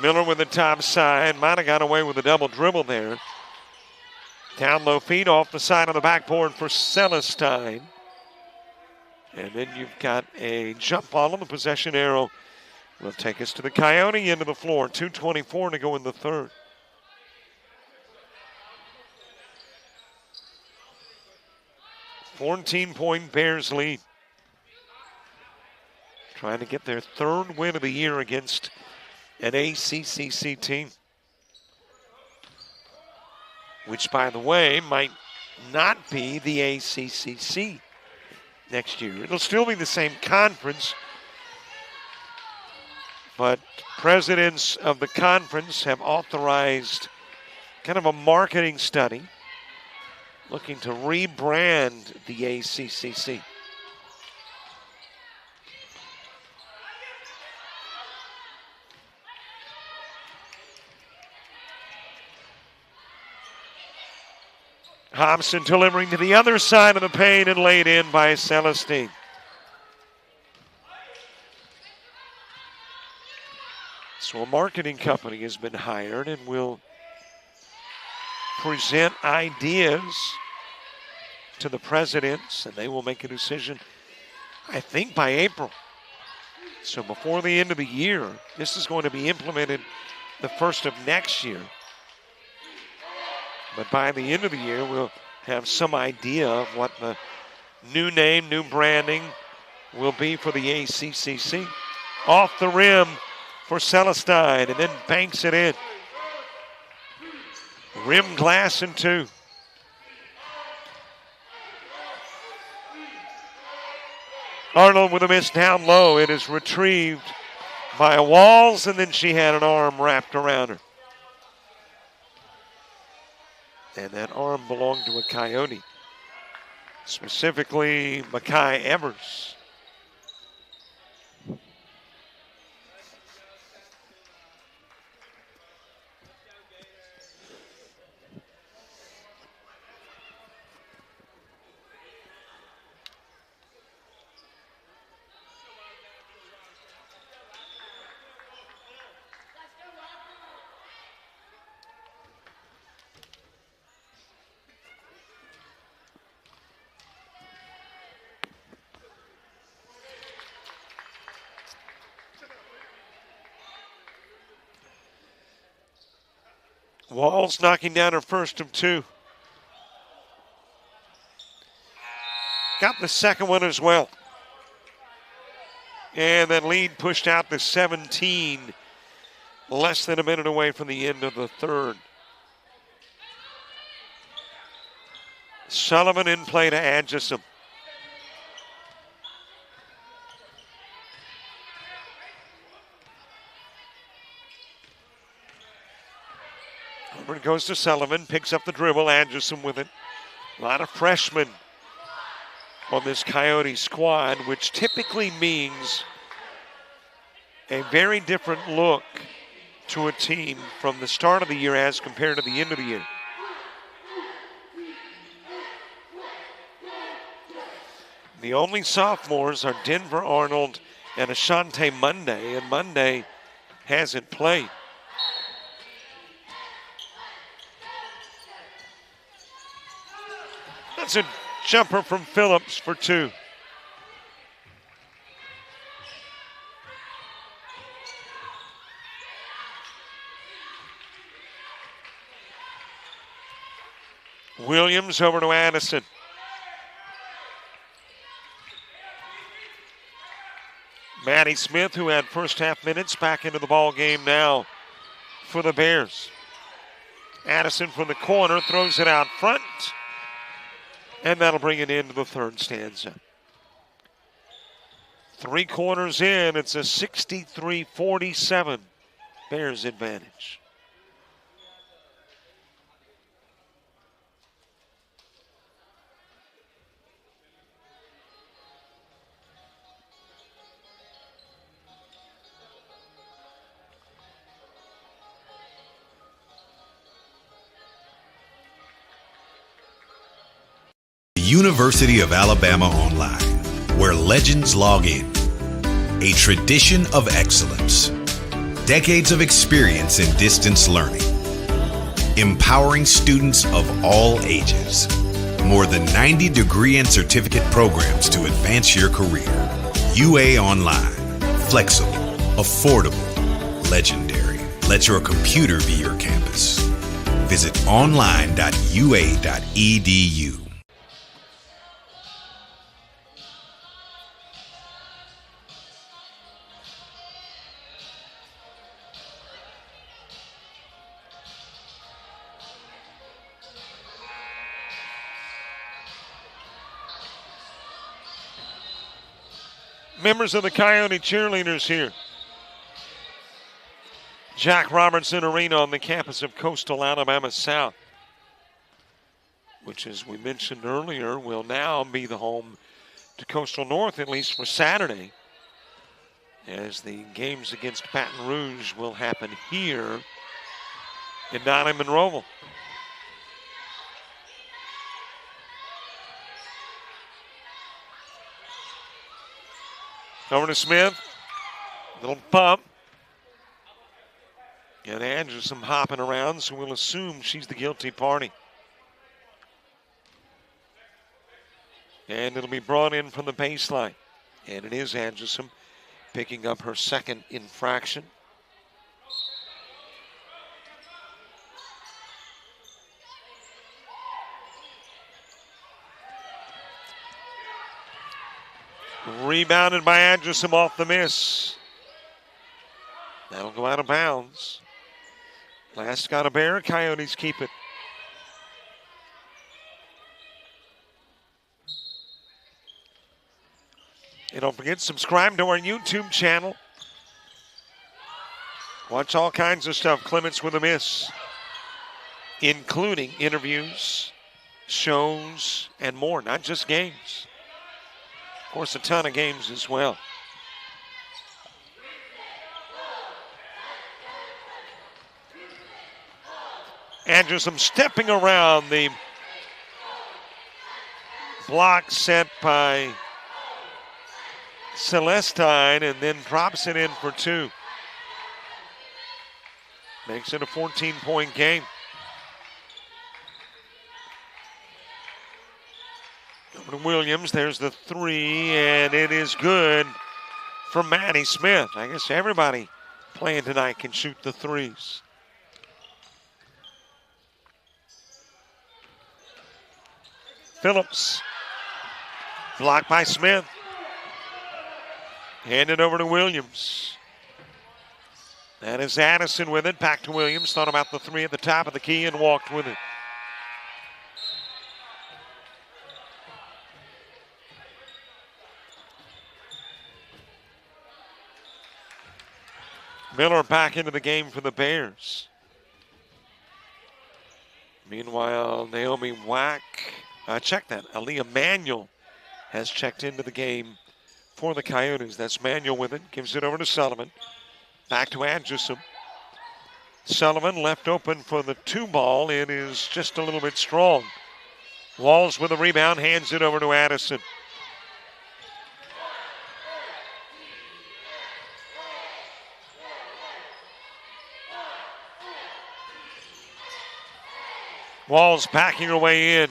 Miller with the top side. Might have got away with a double dribble there. Down low feed off the side of the backboard for Celestine. And then you've got a jump ball on the possession arrow. Will take us to the Coyote end of the floor. 2:24 to go in the third. $14-point Bears lead. Trying to get their third win of the year against an ACCC team. Which, by the way, might not be the ACCC next year. It'll still be the same conference, but presidents of the conference have authorized kind of a marketing study looking to rebrand the ACCC. Hobson delivering to the other side of the paint and laid in by Celestine. So a marketing company has been hired and will present ideas to the presidents, and they will make a decision, I think, by April. So before the end of the year, this is going to be implemented the first of next year. But by the end of the year, we'll have some idea of what the new name, new branding will be for the ACCC. Off the rim for Celestine, and then banks it in. Rim glass and 2. Arnold with a miss down low. It is retrieved by Walls, and then she had an arm wrapped around her. And that arm belonged to a Coyote, specifically Makai Evers. Walls knocking down her first of 2. Got the second one as well. And that lead pushed out to 17, less than a minute away from the end of the third. Sullivan in play to Adjusum. It goes to Sullivan, picks up the dribble, Anderson with it. A lot of freshmen on this Coyote squad, which typically means a very different look to a team from the start of the year as compared to the end of the year. The only sophomores are Denver Arnold and Ashante Monday, and Monday hasn't played. That's a jumper from Phillips for 2. Williams over to Addison. Maddie Smith, who had first half minutes, back into the ball game now for the Bears. Addison from the corner throws it out front, and that'll bring it into the third stanza. 3 quarters in, it's a 63-47 Bears advantage. University of Alabama Online, where legends log in. A tradition of excellence. Decades of experience in distance learning. Empowering students of all ages. More than 90 degree and certificate programs to advance your career. UA Online. Flexible, affordable, legendary. Let your computer be your campus. Visit online.ua.edu. Members of the Coyote cheerleaders here. Jack Robertson Arena on the campus of Coastal Alabama South, which, as we mentioned earlier, will now be the home to Coastal North, at least for Saturday, as the games against Baton Rouge will happen here in Diamond-Monroeville. Over to Smith. Little pump. And Anderson hopping around, so we'll assume she's the guilty party. And it'll be brought in from the baseline. And it is Anderson picking up her second infraction. Rebounded by Anderson off the miss. That'll go out of bounds. Last got a bear, Coyotes keep it. And don't forget, subscribe to our YouTube channel. Watch all kinds of stuff, Clements with a miss, including interviews, shows, and more, not just games. Of course, a ton of games as well. Anderson stepping around the block set by Celestine and then drops it in for 2. Makes it a 14-point game. Over to Williams, there's the 3, and it is good for Maddie Smith. I guess everybody playing tonight can shoot the 3s. Phillips, blocked by Smith. Handed over to Williams. That is Addison with it. Back to Williams. Thought about the 3 at the top of the key and walked with it. Miller back into the game for the Bears. Meanwhile, Naomi Wack, check that. Aaliyah Manuel has checked into the game for the Coyotes. That's Manuel with it. Gives it over to Sullivan. Back to Anderson. Sullivan left open for the 2 ball. It is just a little bit strong. Walls with a rebound. Hands it over to Addison. Walls backing her way in.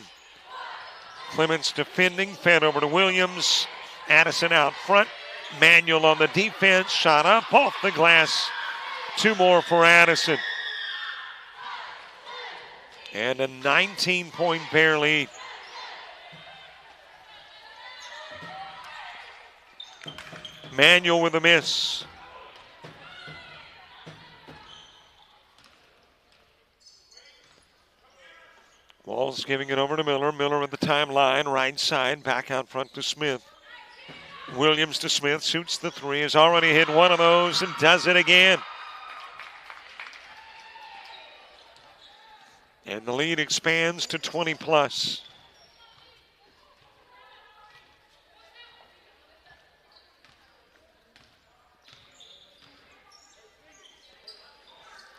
Clements defending, fed over to Williams. Addison out front. Manuel on the defense, shot up off the glass. 2 more for Addison. And a 19-point Bear lead. Manuel with a miss. Walls giving it over to Miller. Miller at the timeline, right side, back out front to Smith. Williams to Smith, shoots the 3, has already hit one of those and does it again. And the lead expands to 20 plus.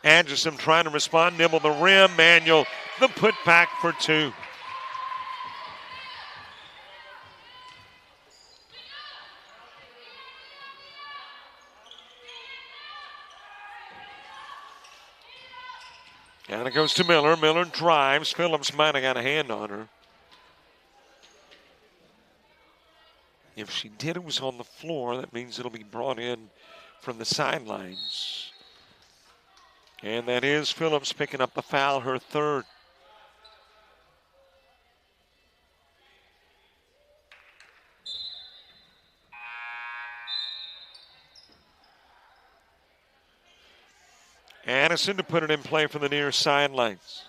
Anderson trying to respond, nibble the rim. Manuel, the putback for 2. And it goes to Miller. Miller drives. Phillips might have got a hand on her. If she did, it was on the floor. That means it'll be brought in from the sidelines. And that is Phillips picking up the foul, her 3rd. Addison to put it in play from the near sidelines.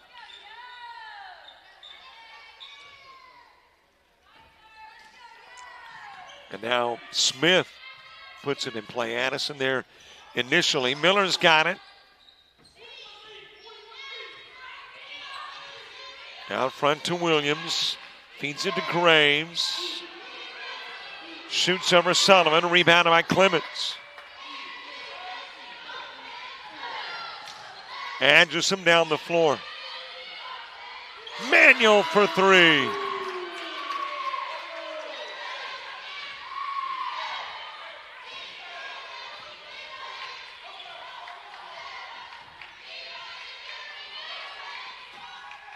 And now Smith puts it in play. Addison there initially. Miller's got it. Out front to Williams. Feeds it to Graves. Shoots over Sullivan. Rebounded by Clements. Anderson down the floor. Manuel for 3.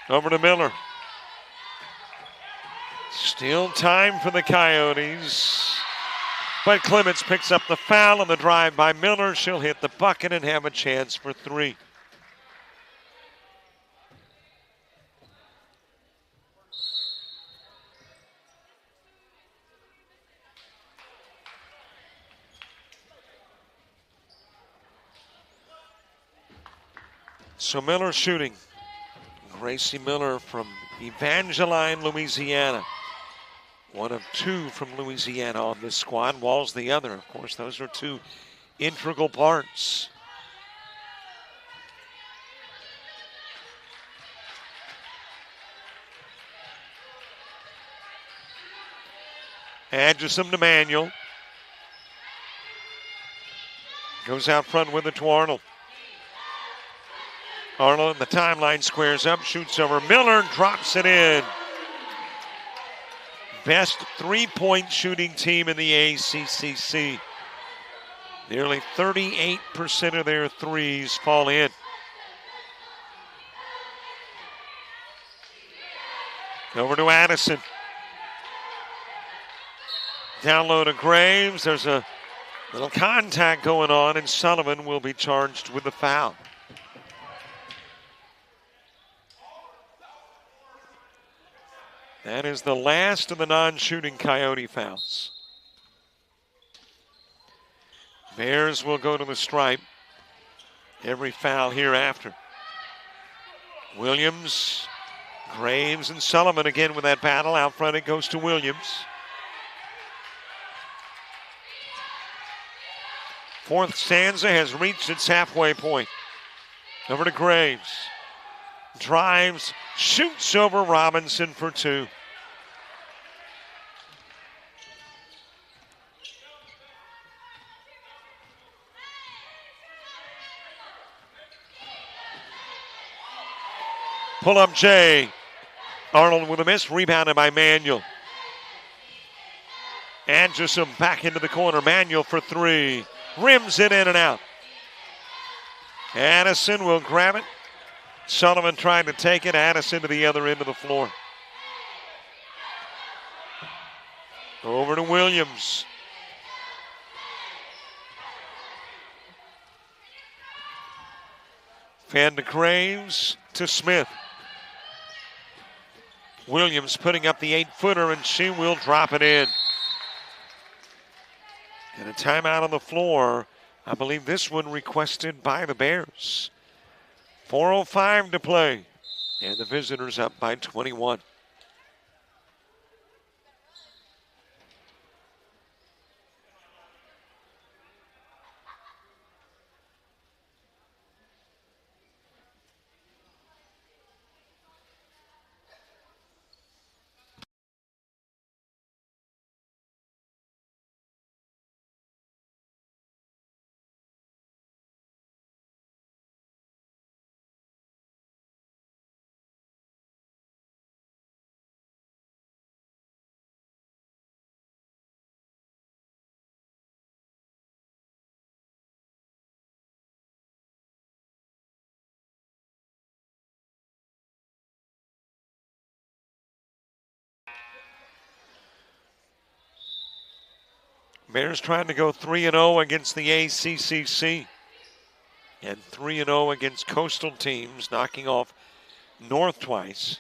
Over to Miller. Still time for the Coyotes. But Clements picks up the foul on the drive by Miller. She'll hit the bucket and have a chance for 3. So Miller shooting. Gracie Miller from Evangeline, Louisiana. One of 2 from Louisiana on this squad. Wall's the other. Of course, those are 2 integral parts. Anderson to Manuel. Goes out front with it to Arnold. Arnold in the timeline, squares up, shoots over Miller, drops it in. Best 3-point shooting team in the ACCC. Nearly 38% of their threes fall in. Over to Addison. Down low to Graves. There's a little contact going on, and Sullivan will be charged with the foul. That is the last of the non-shooting Coyote fouls. Bears will go to the stripe. Every foul hereafter. Williams, Graves, and Sullivan again with that battle. Out front it goes to Williams. Fourth stanza has reached its halfway point. Over to Graves. Drives, shoots over Robinson for 2. Pull up Jay. Arnold with a miss, rebounded by Manuel. Anderson back into the corner. Manuel for 3. Rims it in and out. Addison will grab it. Sullivan trying to take it. Addison to the other end of the floor. Over to Williams. Van de Graves to Smith. Williams putting up the 8-footer, and she will drop it in. And a timeout on the floor. I believe this one requested by the Bears. 4:05 to play. And the visitors up by 21. Bears trying to go 3-0 against the ACCC and 3-0 against coastal teams, knocking off North twice.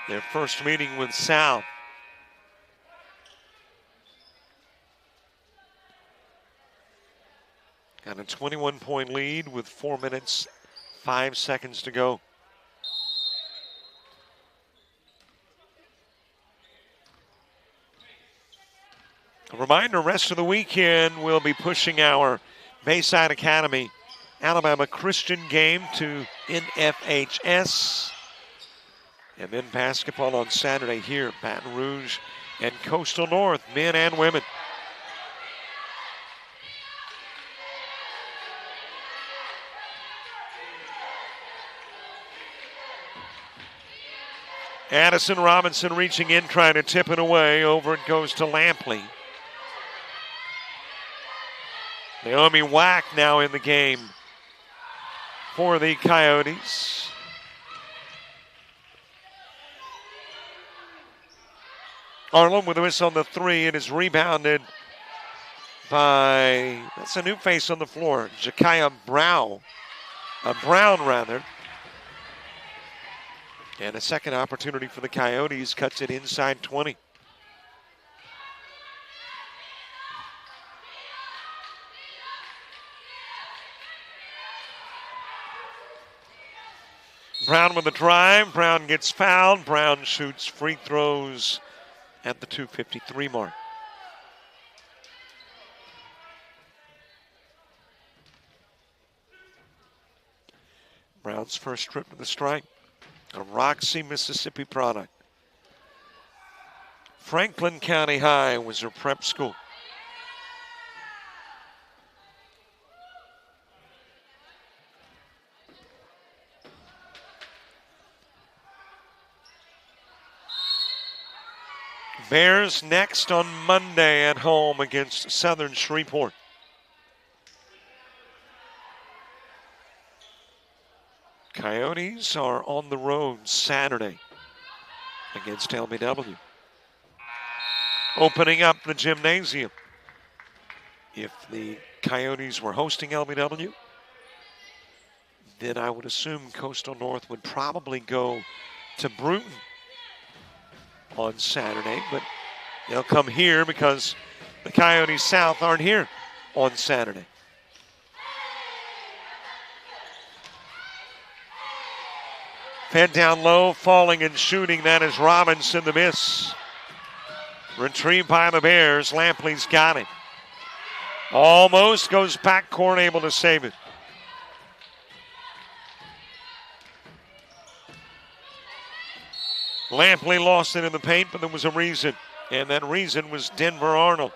Their first meeting with South. Got a 21-point lead with 4 minutes, 5 seconds to go. A reminder, rest of the weekend we'll be pushing our Bayside Academy Alabama Christian game to NFHS. And then basketball on Saturday here, Baton Rouge and Coastal North, men and women. Addison Robinson reaching in, trying to tip it away. Over it goes to Lampley. Naomi Wack now in the game for the Coyotes. Arlen with a miss on the three. It is rebounded by, that's a new face on the floor, Jakaya Brown. Brown, rather. And a second opportunity for the Coyotes, cuts it inside 20. Brown with a drive. Brown gets fouled. Brown shoots free throws at the 2:53 mark. Brown's first trip to the stripe. A Roxy, Mississippi product. Franklin County High was her prep school. Bears next on Monday at home against Southern Shreveport. Coyotes are on the road Saturday against LBW. Opening up the gymnasium. If the Coyotes were hosting LBW, then I would assume Coastal North would probably go to Bruton on Saturday, but they'll come here because the Coyotes South aren't here on Saturday. Fed down low, falling and shooting. That is Robinson, the miss. Retrieved by the Bears. Lampley's got it. Almost goes backcourt, able to save it. Lampley lost it in the paint, but there was a reason, and that reason was Denver Arnold.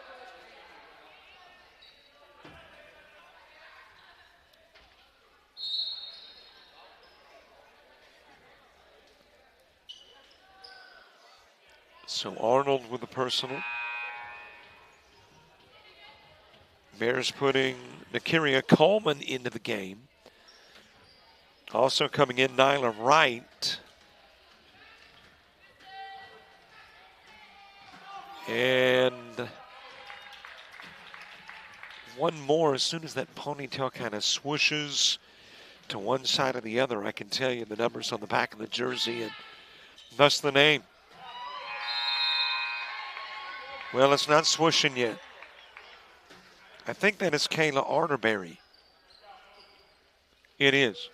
So Arnold with the personal. Bears putting Nakiria Coleman into the game. Also coming in, Nyla Wright. And one more. As soon as that ponytail kind of swooshes to one side or the other, I can tell you the numbers on the back of the jersey and thus the name. Well, it's not swooshing yet. I think that is Kayla Arterberry. It is.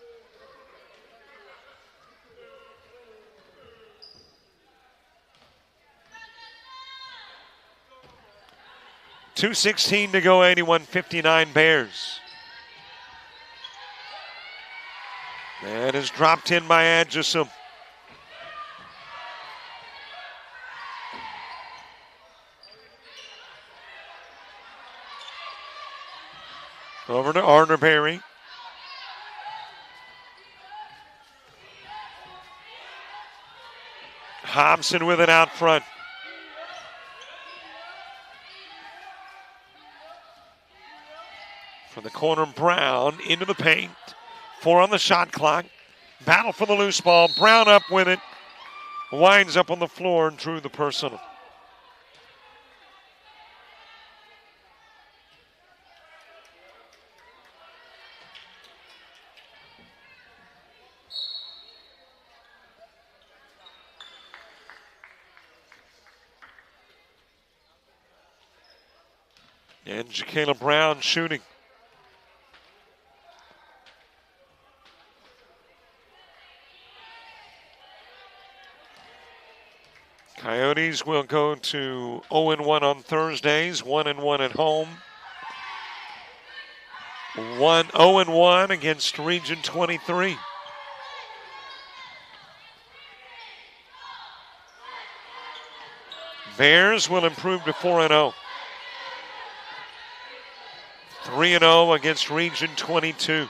.216 to go, 81-59 Bears. That is dropped in by Adjusum. Over to Arterberry. Hobson with it out front. From the corner, Brown into the paint. 4 on the shot clock. Battle for the loose ball. Brown up with it. Winds up on the floor and drew the personal. And Jacayla Brown shooting. Coyotes will go to 0-1 on Thursdays, 1-1 at home. 0-1 against Region 23. Bears will improve to 4-0. 3-0 against Region 22.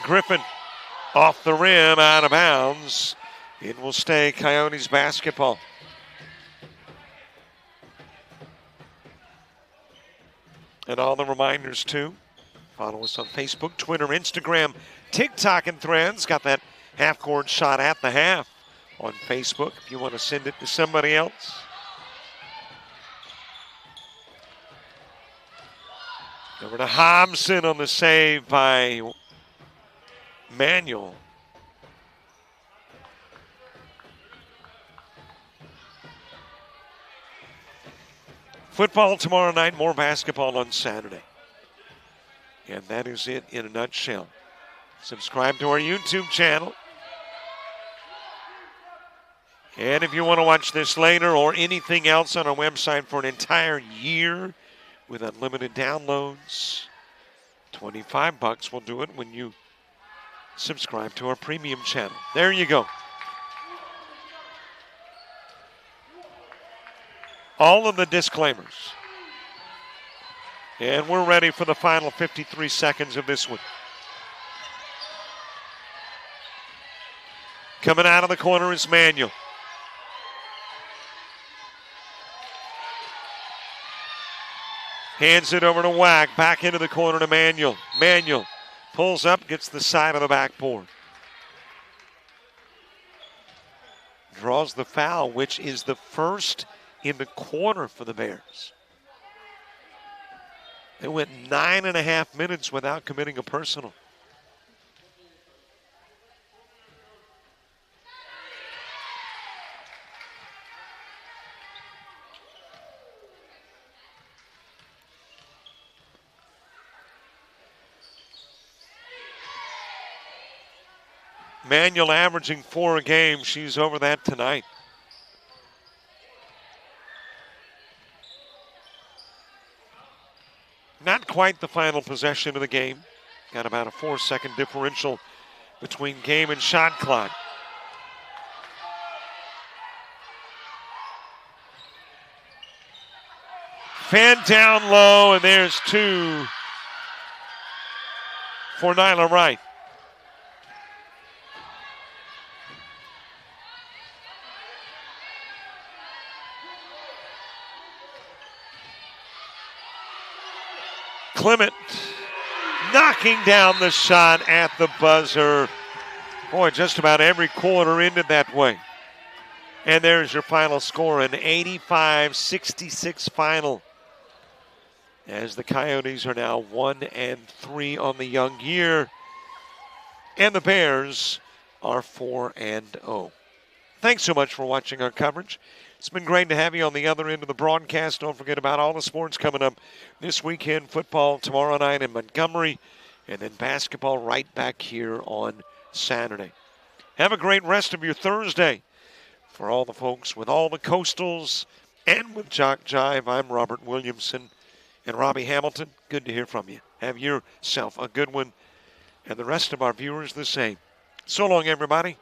Griffin off the rim, out of bounds. It will stay Coyotes basketball. And all the reminders too. Follow us on Facebook, Twitter, Instagram, TikTok, and Threads. Got that half-court shot at the half on Facebook if you want to send it to somebody else. Over to Hobson on the save by Manuel. Football tomorrow night, more basketball on Saturday. And that is it in a nutshell. Subscribe to our YouTube channel. And if you want to watch this later or anything else on our website for an entire year with unlimited downloads, $25 will do it when you subscribe to our premium channel. There you go. All of the disclaimers. And we're ready for the final 53 seconds of this one. Coming out of the corner is Manuel. Hands it over to Wack. Back into the corner to Manuel. Manuel pulls up, gets the side of the backboard. Draws the foul, which is the first in the quarter for the Bears. They went 9.5 minutes without committing a personal. Manuel averaging 4 a game. She's over that tonight. Not quite the final possession of the game. Got about a 4-second differential between game and shot clock. Fed down low, and there's 2 for Nyla Wright. Clement knocking down the shot at the buzzer. Boy, just about every quarter ended that way. And there's your final score, an 85-66 final. As the Coyotes are now 1-3 on the young year. And the Bears are 4-0. Thanks so much for watching our coverage. It's been great to have you on the other end of the broadcast. Don't forget about all the sports coming up this weekend. Football tomorrow night in Montgomery. And then basketball right back here on Saturday. Have a great rest of your Thursday. For all the folks with all the Coastals and with Jock Jive, I'm Robert Williamson. And Robbie Hamilton, good to hear from you. Have yourself a good one. And the rest of our viewers the same. So long, everybody.